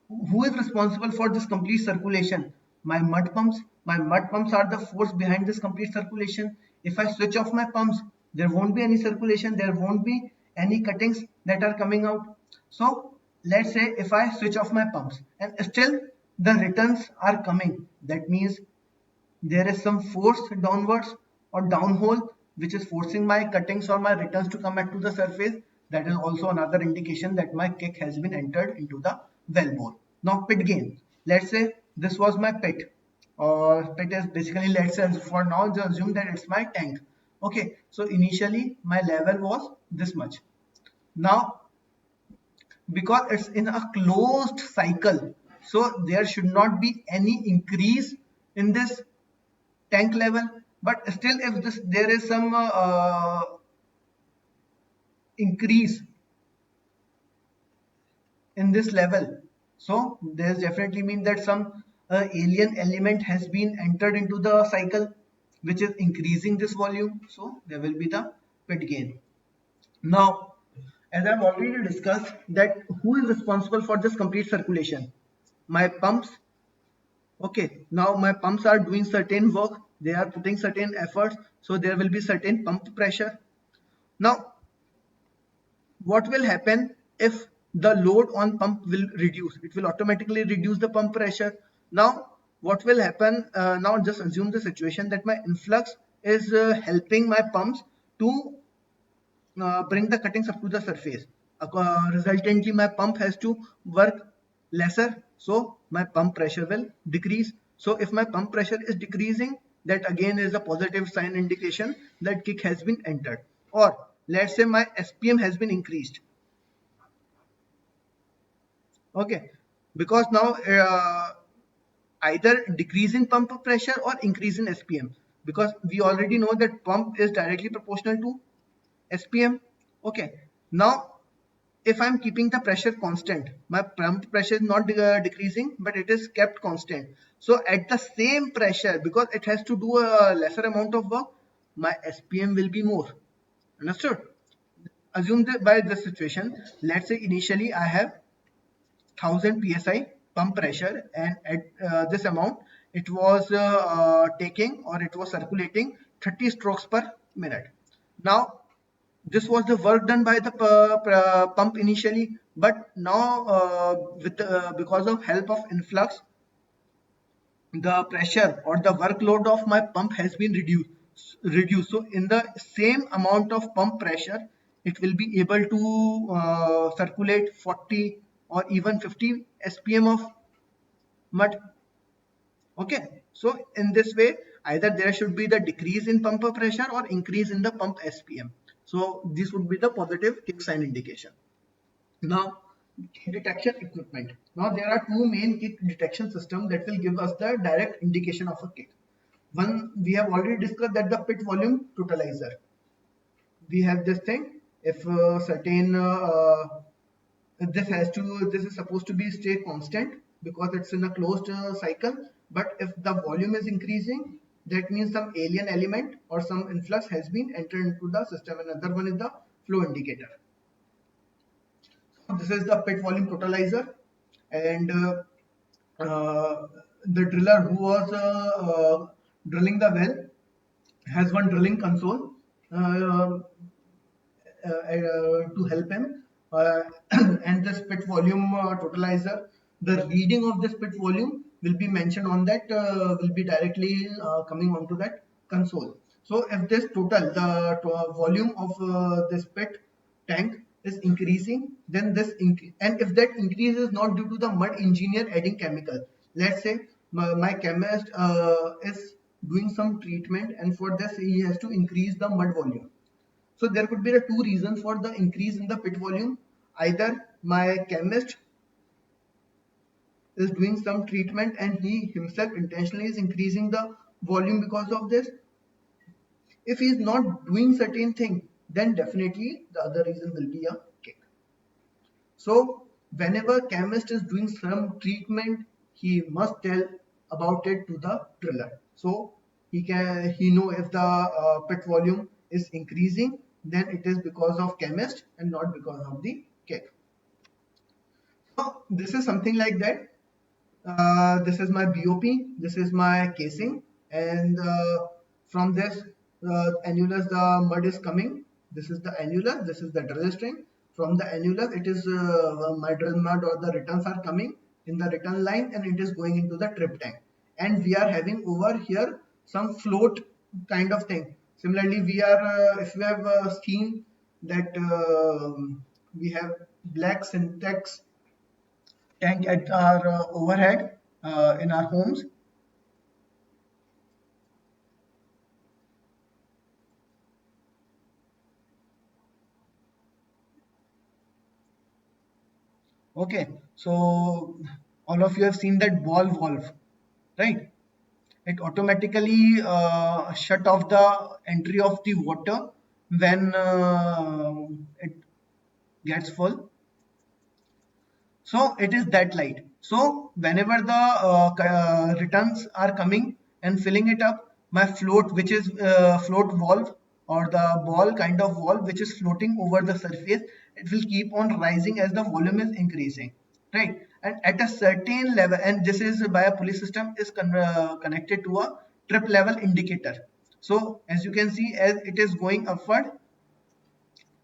who is responsible for this complete circulation? My mud pumps. My mud pumps are the force behind this complete circulation. If I switch off my pumps, there won't be any circulation, there won't be any cuttings that are coming out. So let's say if I switch off my pumps and still the returns are coming, that means there is some force downwards or downhole which is forcing my cuttings or my returns to come back to the surface. That is also another indication that my kick has been entered into the well bore. Now pit gain. Let's say this was my pit, or pit is basically, let's say for now just assume that it's my tank. Okay, so initially my level was this much. Now because it's in a closed cycle, so there should not be any increase in this tank level, but still if there is some increase in this level, so there's definitely mean that some alien element has been entered into the cycle which is increasing this volume, so there will be the pit gain. Now as I've already discussed that who is responsible for this complete circulation, my pumps. Okay, now my pumps are doing certain work, they are putting certain efforts, so there will be certain pump pressure. Now what will happen if the load on pump will reduce? It will automatically reduce the pump pressure. Now what will happen, now just assume the situation that my influx is helping my pumps to bring the cuttings up to the surface. Resultantly my pump has to work lesser, so my pump pressure will decrease. So if my pump pressure is decreasing, that again is a positive sign indication that kick has been entered. Or let's say my SPM has been increased. Okay, because now either decrease in pump pressure or increase in SPM, because we already know that pump is directly proportional to SPM. Okay, now if I'm keeping the pressure constant, my pump pressure is not decreasing, but it is kept constant. So at the same pressure, because it has to do a lesser amount of work, my SPM will be more. Understood? Assume that by this situation, let's say initially I have 1000 psi pump pressure, and at this amount it was taking, or it was circulating 30 strokes per minute. Now this was the work done by the pump initially, but now with because of help of influx, the pressure or the workload of my pump has been reduced. So in the same amount of pump pressure, it will be able to circulate 40 or even 50 SPM of mud. Okay, so in this way either there should be the decrease in pump pressure or increase in the pump SPM. So this would be the positive kick sign indication. Now, kick detection equipment. Now there are two main kick detection systems that will give us the direct indication of a kick. One, we have already discussed, that the pit volume totalizer. We have this thing. If certain this is supposed to be stay constant because it's in a closed cycle. But if the volume is increasing, that means some alien element or some influx has been entered into the system. Another one is the flow indicator. This is the pit volume totalizer, and the driller who was drilling the well has one drilling console to help him, and this pit volume totalizer, the reading of this pit volume will be mentioned on that, will be directly coming onto that console. So if this total, the volume of this pit tank is increasing, then and if that increase is not due to the mud engineer adding chemical, let's say my chemist is doing some treatment, and for this he has to increase the mud volume. So there could be the two reasons for the increase in the pit volume. Either my chemist is doing some treatment and he himself intentionally is increasing the volume because of this. If he is not doing certain thing, then definitely the other reason will be a kick. So whenever chemist is doing some treatment, he must tell about it to the driller. So he know if the pit volume is increasing, then it is because of chemist and not because of the kick. So this is something like that. This is my BOP. This is my casing, and from this annulus the mud is coming. This is the annulus, this is the drill string. From the annulus it is my drill mud or the returns are coming in the return line and it is going into the trip tank, and we are having over here some float kind of thing. Similarly we are if you have seen that we have black syntax tank at our overhead in our homes. Okay, so all of you have seen that ball valve, right? It automatically shut off the entry of the water when it gets full. So it is that light. So whenever the returns are coming and filling it up, my float, which is float valve or the ball kind of valve which is floating over the surface, it will keep on rising as the volume is increasing, right? And at a certain level, and this is by a pulley system is connected to a trip level indicator. So as you can see, as it is going upward,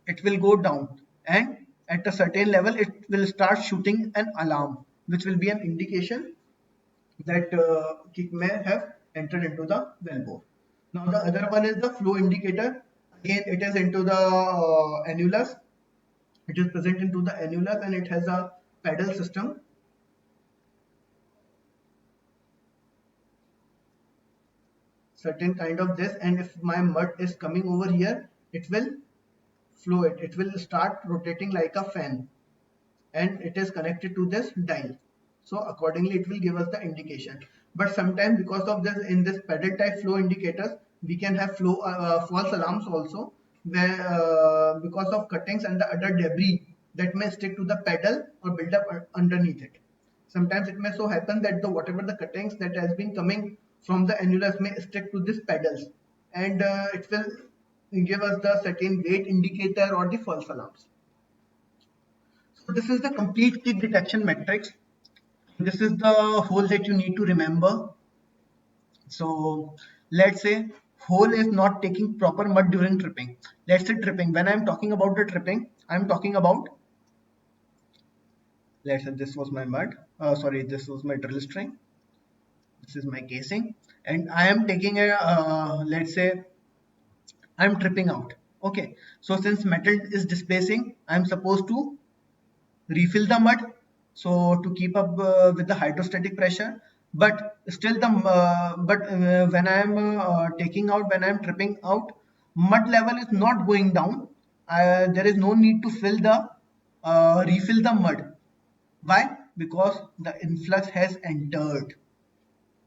it will go down, and at a certain level it will start shooting an alarm which will be an indication that kick may have entered into the wellbore. Now the other one is the flow indicator. Again it is into the annulus. It is present into the annulus and it has a pedal system, certain kind of this, and if my mud is coming over here it will flow it. It will start rotating like a fan and it is connected to this dial, so accordingly it will give us the indication. But sometimes because of this, in this pedal type flow indicators we can have flow false alarms also, where because of cuttings and the other debris that may stick to the pedal or build up underneath it. Sometimes it may so happen that the whatever the cuttings that has been coming from the annulus may stick to these pedals, and it will give us the certain weight indicator or the false alarms. So this is the complete kick detection matrix. This is the whole that you need to remember. So let's say hole is not taking proper mud during tripping. Let's say tripping. When I'm talking about the tripping, I'm talking about, let's say this was my mud. Sorry, this was my drill string. This is my casing, and I am taking a let's say I'm tripping out. Okay, so since metal is displacing, I'm supposed to refill the mud, so to keep up with the hydrostatic pressure. But still the when I am taking out, when I am tripping out, mud level is not going down. There is no need to fill the refill the mud. Why? Because the influx has entered,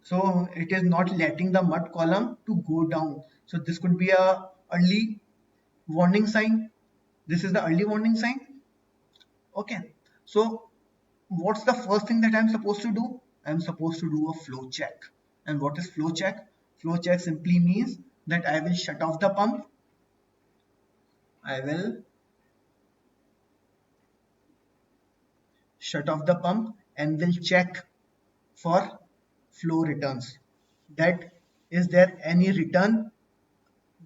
so it is not letting the mud column to go down. So this could be a early warning sign. This is the early warning sign. Okay, so what's the first thing that I'm supposed to do? I'm supposed to do a flow check. And what is flow check? Flow check simply means that I will shut off the pump. I will shut off the pump and will check for flow returns. That is there any return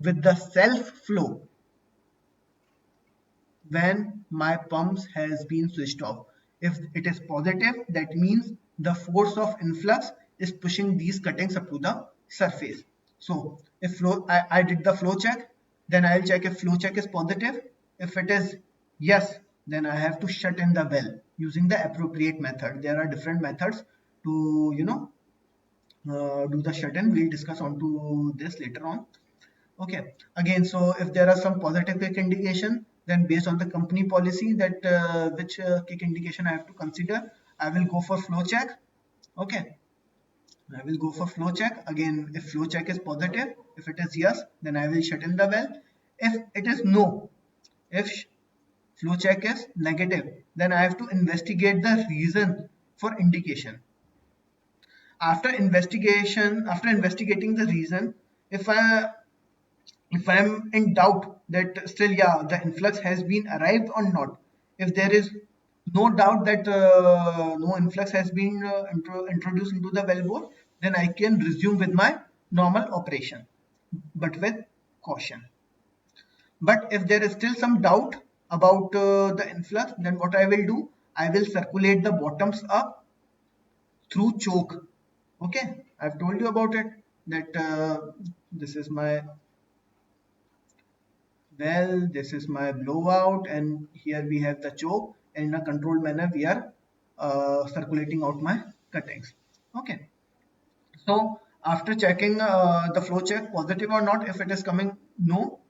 with the self flow when my pumps has been switched off. If it is positive, that means the force of influx is pushing these cuttings up to the surface. So if I did the flow check, then I'll check if flow check is positive. If it is yes, then I have to shut in the well using the appropriate method. There are different methods to do the shut in. We'll discuss onto this later on. Okay, again, so if there are some positive kick indication, then based on the company policy that which kick indication I have to consider, I will go for flow check. Okay, I will go for flow check. Again, if flow check is positive, if it is yes, then I will shut in the well. If it is no, if flow check is negative, then I have to investigate the reason for indication. After investigating the reason, if I if I'm in doubt that still yeah the influx has been arrived or not, if there is no doubt that no influx has been introduced into the wellbore, then I can resume with my normal operation. But with caution. But if there is still some doubt about the influx, then what I will do, I will circulate the bottoms up through choke. Okay, I've told you about it, that this is my well, this is my blowout, and here we have the choke, and in a controlled manner we are circulating out my cuttings. Okay, so after checking the flow check positive or not, if it is coming no,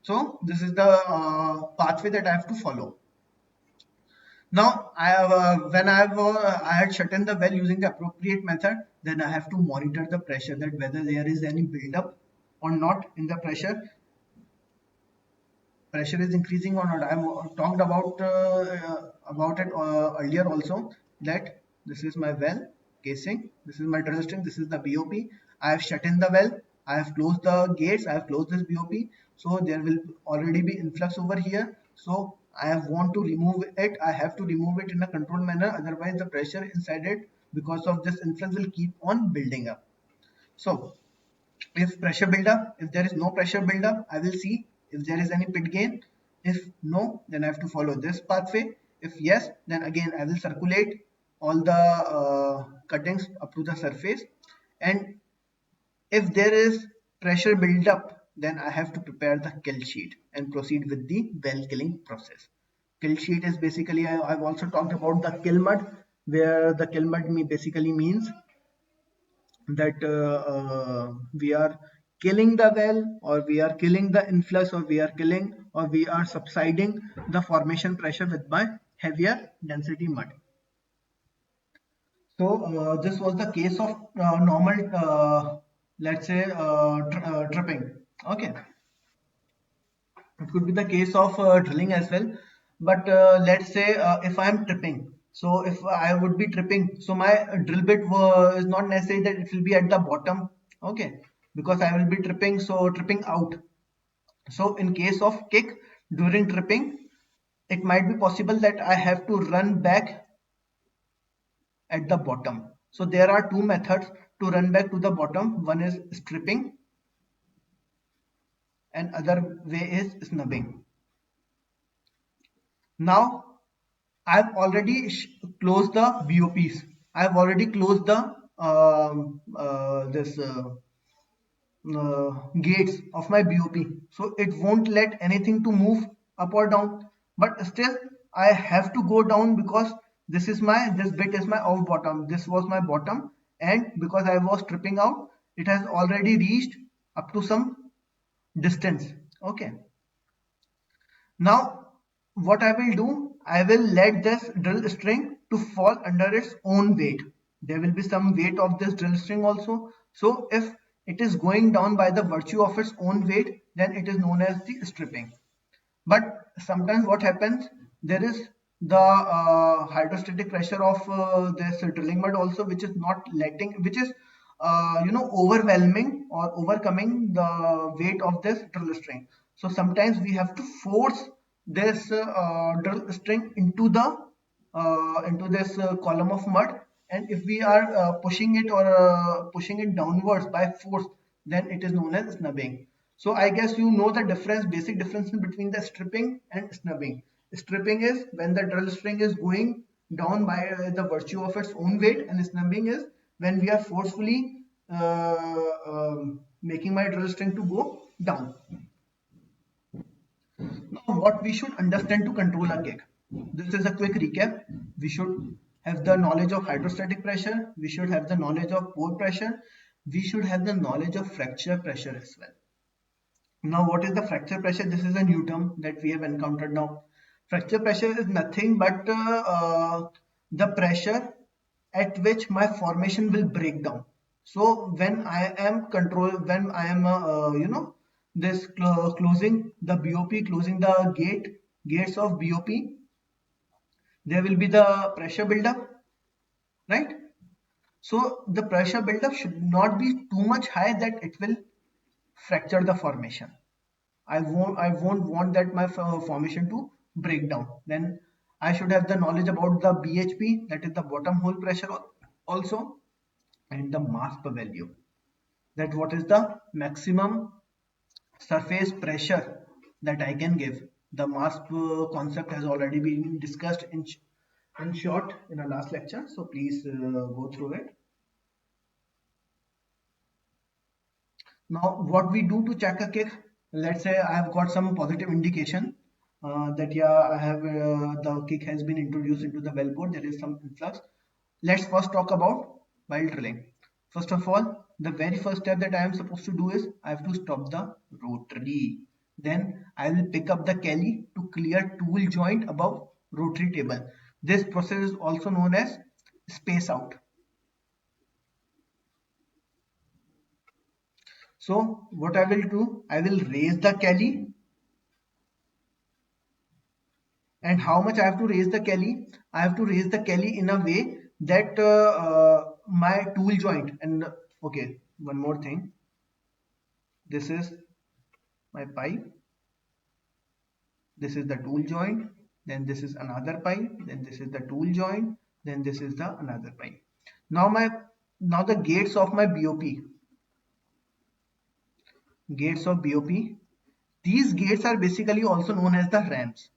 so this is the pathway that I have to follow. Now I have when I had shut in the well using the appropriate method, then I have to monitor the pressure, that whether there is any buildup or not in the pressure is increasing or not. I have talked about it earlier also, that this is my well casing, this is my drill string, this is the BOP. I have shut in the well, I have closed the gates, I have closed this BOP, so there will already be influx over here. So I have want to remove it. I have to remove it in a controlled manner. Otherwise, the pressure inside it because of this influx will keep on building up. So if pressure buildup, if there is no pressure buildup, I will see if there is any pit gain. If no, then I have to follow this pathway. If yes, then again I will circulate all the cuttings up to the surface. And if there is pressure buildup, then I have to prepare the kill sheet and proceed with the well killing process. Kill sheet is basically, I've also talked about the kill mud, where the kill mud basically means that we are killing the well, or we are killing the influx, or we are killing, or we are subsiding the formation pressure with my heavier density mud. So this was the case of normal let's say tripping. Okay, it could be the case of drilling as well, but let's say if I am tripping, so if I would be tripping, so my drill bit is not necessary that it will be at the bottom. Okay, because I will be tripping, so tripping out. So in case of kick during tripping, it might be possible that I have to run back at the bottom. So there are two methods to run back to the bottom. One is stripping and other way is snubbing. Now I've already closed the BOPs. I've already closed the this gates of my BOP. So it won't let anything to move up or down. But still, I have to go down because this bit is my off bottom. This was my bottom, and because I was stripping out, it has already reached up to some distance. Okay. Now, what I will do, I will let this drill string to fall under its own weight. There will be some weight of this drill string also. So if it is going down by the virtue of its own weight, then it is known as the stripping. But sometimes what happens, there is the hydrostatic pressure of this drilling mud also, which is not letting, which is overwhelming or overcoming the weight of this drill string. So sometimes we have to force this drill string into this column of mud, and if we are pushing it or pushing it downwards by force, then it is known as snubbing. So I guess you know the difference, basic difference between the stripping and snubbing. Stripping is when the drill string is going down by the virtue of its own weight, and snubbing is when we are forcefully making my drill string to go down. Now, what we should understand to control a kick. This is a quick recap. We should have the knowledge of hydrostatic pressure. We should have the knowledge of pore pressure. We should have the knowledge of fracture pressure as well. Now, what is the fracture pressure? This is a new term that we have encountered now. Fracture pressure is nothing but the pressure at which my formation will break down. So when I am this closing the BOP, closing the gates of BOP, there will be the pressure buildup, right? So the pressure buildup should not be too much high that it will fracture the formation. I won't want that my formation to break down. Then I should have the knowledge about the BHP, that is the bottom hole pressure also, and the mass per value, that what is the maximum surface pressure that I can give. The mass concept has already been discussed in short in our last lecture, so please go through it. Now, what we do to check a kick, let's say I have got some positive indication that yeah, I have the kick has been introduced into the wellbore, there is some influx. Let's first talk about while drilling. First of all, the very first step that I am supposed to do is I have to stop the rotary. Then I will pick up the Kelly to clear tool joint above rotary table. This process is also known as space out. So what I will do, I will raise the Kelly. And how much I have to raise the Kelly? I have to raise the Kelly in a way that my tool joint and okay, one more thing. This is my pipe. This is the tool joint. Then this is another pipe. Then this is the tool joint. Then this is the another pipe. Now the gates of my BOP. Gates of BOP. These gates are basically also known as the ramps.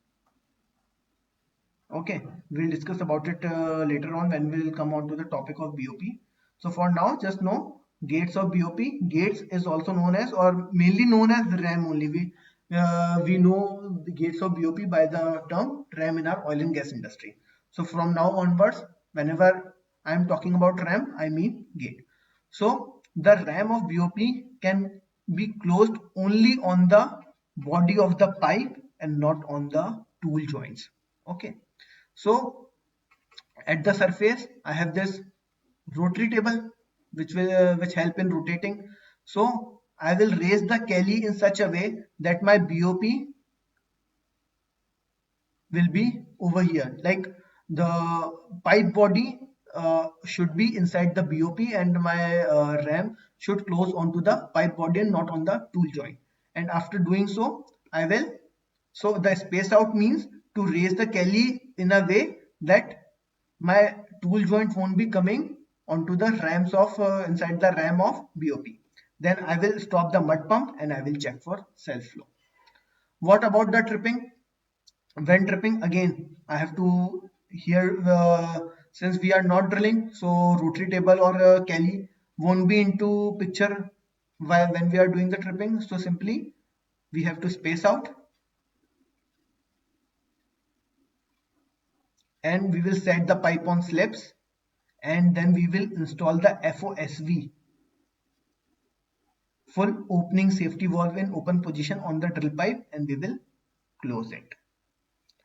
Okay, we'll discuss about it later on when we'll come on to the topic of BOP. So for now, just know gates of BOP. Gates is also known as or mainly known as RAM only. We know the gates of BOP by the term RAM in our oil and gas industry. So from now onwards, whenever I am talking about RAM, I mean gate. So the RAM of BOP can be closed only on the body of the pipe and not on the tool joints. Okay. So at the surface, I have this rotary table which help in rotating. So I will raise the Kelly in such a way that my BOP will be over here. Like the pipe body should be inside the BOP and my RAM should close onto the pipe body and not on the tool joint. And after doing so, I will. So the space out means to raise the Kelly in a way that my tool joint won't be coming onto the rams of inside the ram of BOP. Then I will stop the mud pump and I will check for self flow. What about the tripping? When tripping again, I have to here since we are not drilling, so rotary table or Kelly won't be into picture while when we are doing the tripping. So simply we have to space out and we will set the pipe on slips and then we will install the FOSV full opening safety valve in open position on the drill pipe and we will close it.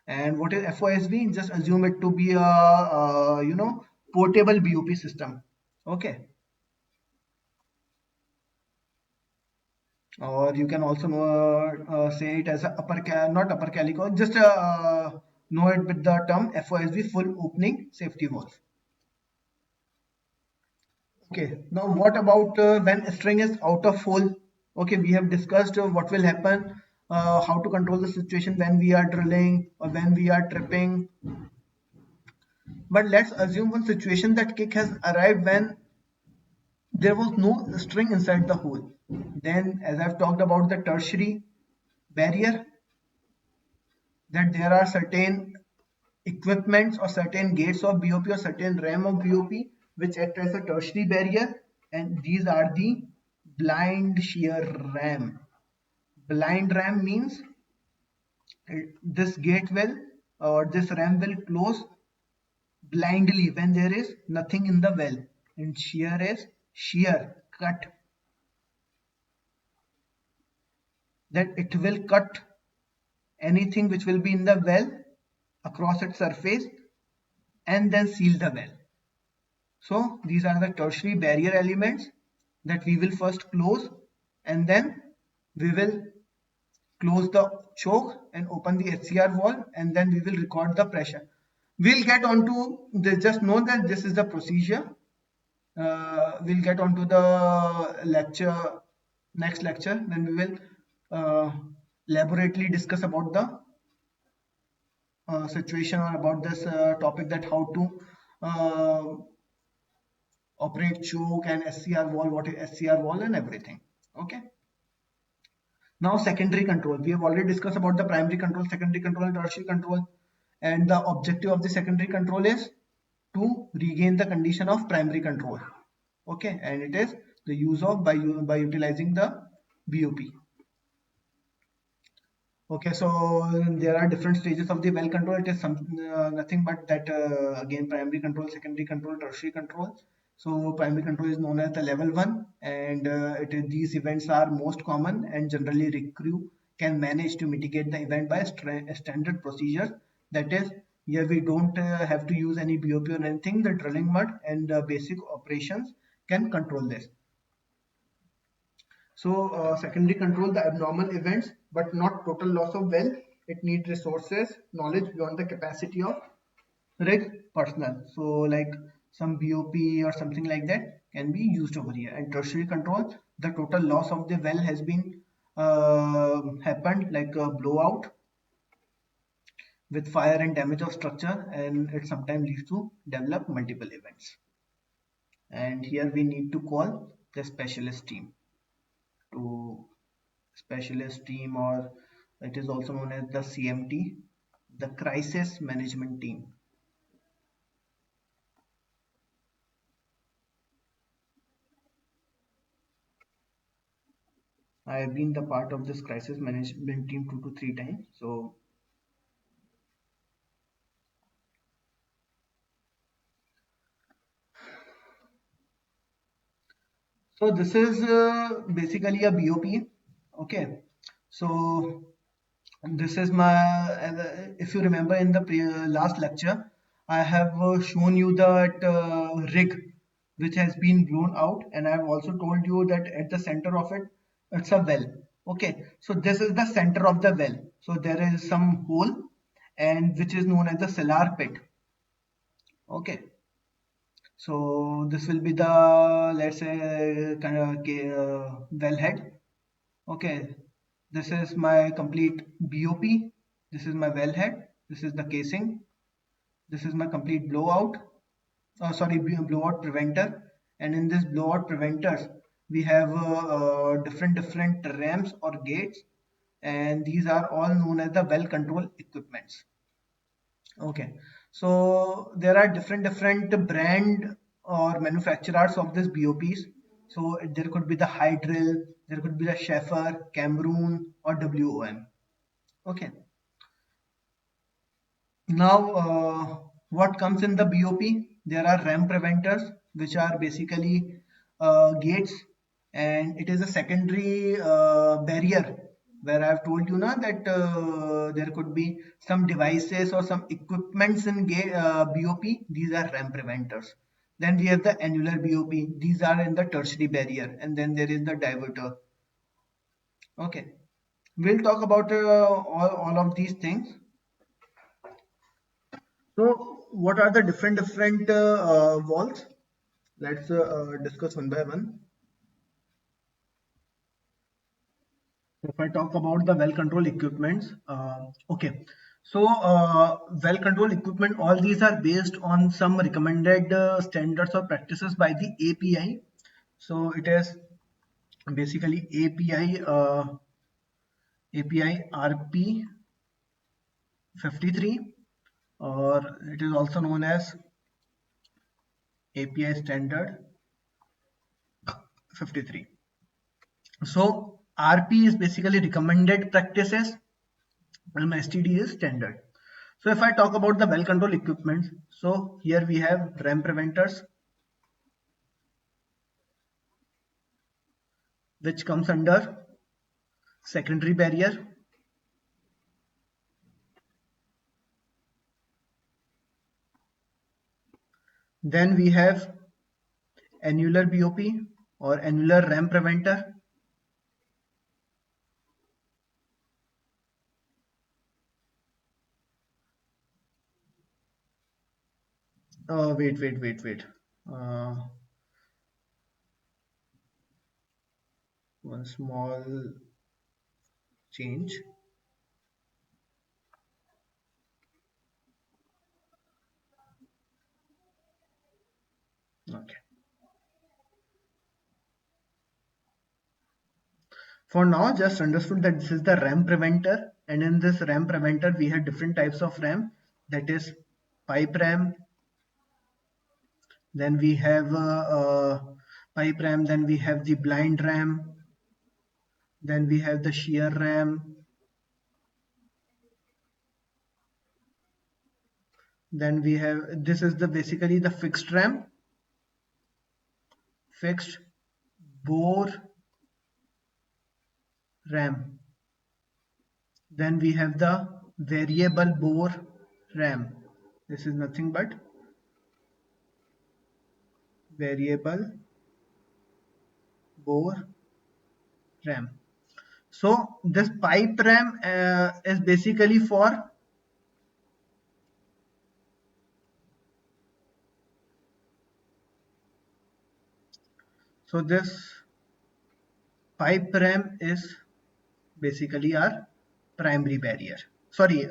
And what is FOSV? Just assume it to be a portable BOP system. Okay. Or you can also say it as a not upper calico, just know it with the term FOSV full opening safety valve. Okay, now what about when a string is out of hole? Okay, we have discussed what will happen, how to control the situation when we are drilling or when we are tripping. But let's assume one situation that kick has arrived when there was no string inside the hole. Then, as I've talked about the tertiary barrier, that there are certain equipments or certain gates of BOP or certain RAM of BOP which act as a tertiary barrier, and these are the blind shear RAM. Blind RAM means this gate will or this RAM will close blindly when there is nothing in the well, and shear is shear cut, that it will cut anything which will be in the well across its surface and then seal the well. So these are the tertiary barrier elements that we will first close and then we will close the choke and open the HCR valve and then we will record the pressure. We'll get onto this, just know that this is the procedure. We'll get onto the next lecture when we will elaborately discuss about the situation or about this topic, that how to uh, operate choke and SCR valve, what is SCR valve and everything. Okay. Now secondary control. We have already discussed about the primary control, secondary control and tertiary control. And the objective of the secondary control is to regain the condition of primary control. Okay, and it is the use of by utilizing the BOP. Okay, so there are different stages of the well control. It is nothing but that again primary control, secondary control, tertiary control. So primary control is known as the level one, and these events are most common and generally recruit can manage to mitigate the event by standard procedures. That is, here we don't have to use any BOP or anything. The drilling mud and basic operations can control this. So secondary control the abnormal events, but not total loss of well. It needs resources, knowledge beyond the capacity of rig personnel. So like some BOP or something like that can be used over here. And tertiary control, the total loss of the well has been happened like a blowout with fire and damage of structure, and it sometimes leads to develop multiple events. And here we need to call the specialist team to specialist team, or it is also known as the CMT, the crisis management team. I have been the part of this crisis management team 2 to 3 times. So this is basically a BOP. Okay. So this is my, if you remember in the last lecture, I have shown you that rig which has been blown out, and I have also told you that at the center of it, it's a well. Okay, so this is the center of the well. So there is some hole, and which is known as the cellar pit. Okay, so this will be the, let's say, kind of well head. Okay, this is my complete BOP. This is my wellhead. This is the casing. This is my complete blowout. Sorry, blowout preventer. And in this blowout preventers, we have different ramps or gates, and these are all known as the well control equipments. Okay, so there are different brand or manufacturers of this BOPs. So there could be the Hydril, there could be the Schaefer, Cameroon, or WOM. Okay. Now, what comes in the BOP? There are RAM preventers, which are basically gates, and it is a secondary barrier where I've told you now that there could be some devices or some equipments in BOP. These are RAM preventers. Then we have the annular BOP. These are in the tertiary barrier, and then there is the diverter. Okay, we'll talk about all of these things. So, what are the different walls? Let's discuss one by one. If I talk about the well control equipments, okay. So, well control equipment, all these are based on some recommended standards or practices by the API. So, it is basically API RP 53, or it is also known as API standard 53. So RP is basically recommended practices and STD is standard. So if I talk about the well control equipment, so here we have RAM preventers, which comes under secondary barrier. Then we have annular BOP or annular RAM preventer. Wait. Uh, One small change. Okay. For now, just understood that this is the RAM preventer, and in this RAM preventer, we have different types of RAM. That is pipe RAM. Then we have pipe RAM. Then we have the blind RAM. Then we have the shear RAM. Then we have, this is the basically the fixed RAM, fixed bore RAM. Then we have the variable bore RAM. This is nothing but variable bore RAM. So this pipe RAM is basically for, so this pipe RAM is basically our primary barrier. Sorry,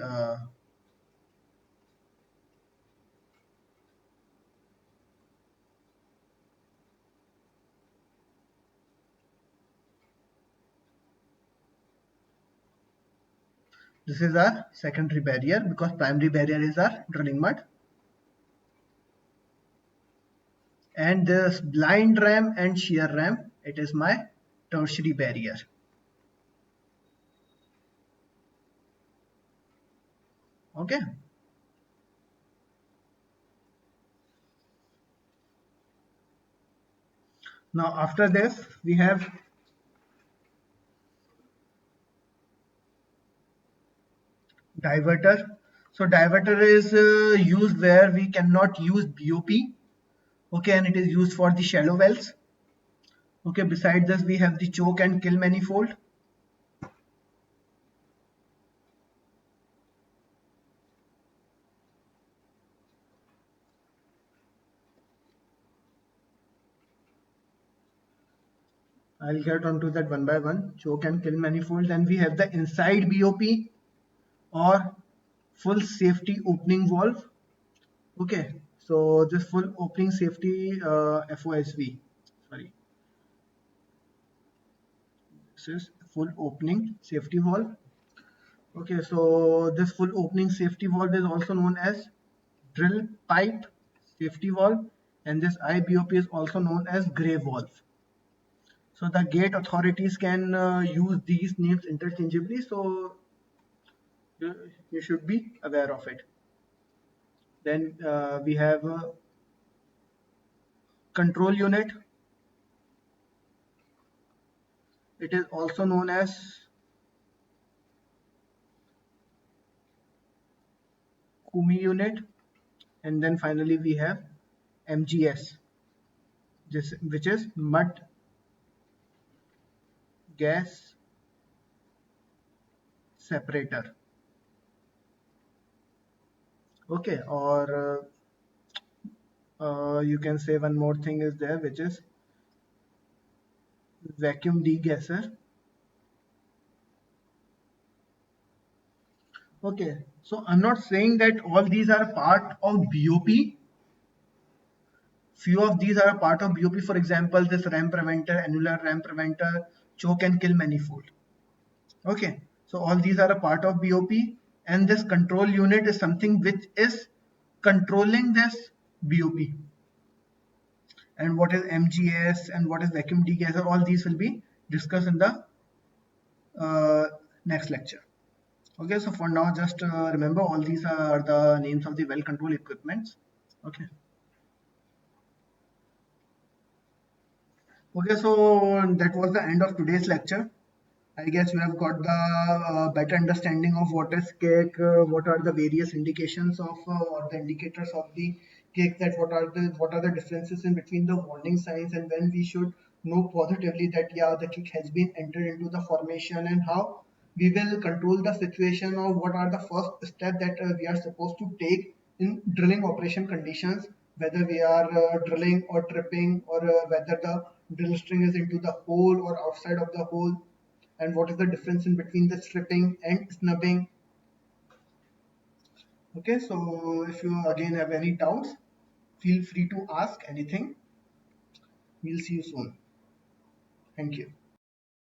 this is our secondary barrier because primary barrier is our drilling mud. And this blind ram and shear ram, it is my tertiary barrier. Okay. Now after this we have diverter. So diverter is used where we cannot use BOP. Okay, and it is used for the shallow wells. Okay, beside this we have the choke and kill manifold. I'll get onto that one by one. Choke and kill manifold. Then we have the inside BOP or full safety opening valve. Okay, so this full opening safety FOSV. Sorry, this is full opening safety valve. Okay, so this full opening safety valve is also known as drill pipe safety valve, and this IBOP is also known as grey valve. So the gate authorities can use these names interchangeably, so you should be aware of it. Then we have a control unit. It is also known as Kumi unit. And then finally we have MGS, which is mud gas separator. Okay, or you can say one more thing is there, which is vacuum degasser. Okay, so I'm not saying that all these are a part of BOP. Few of these are a part of BOP. For example, this ram preventer, annular ram preventer, choke and kill manifold. Okay, so all these are a part of BOP, and this control unit is something which is controlling this BOP. And what is MGS and what is vacuum degasser, all these will be discussed in the uh, next lecture. Okay, so for now, just remember all these are the names of the well control equipments. Okay. Okay, so that was the end of today's lecture. I guess you have got the better understanding of what is cake, what are the various indications of or the indicators of the cake, that what are the differences in between the warning signs, and when we should know positively that yeah, the cake has been entered into the formation, and how we will control the situation, or what are the first step that we are supposed to take in drilling operation conditions, whether we are drilling or tripping, or whether the drill string is into the hole or outside of the hole, and what is the difference in between the stripping and snubbing. Okay, so if you again have any doubts, feel free to ask anything. We'll see you soon. Thank you.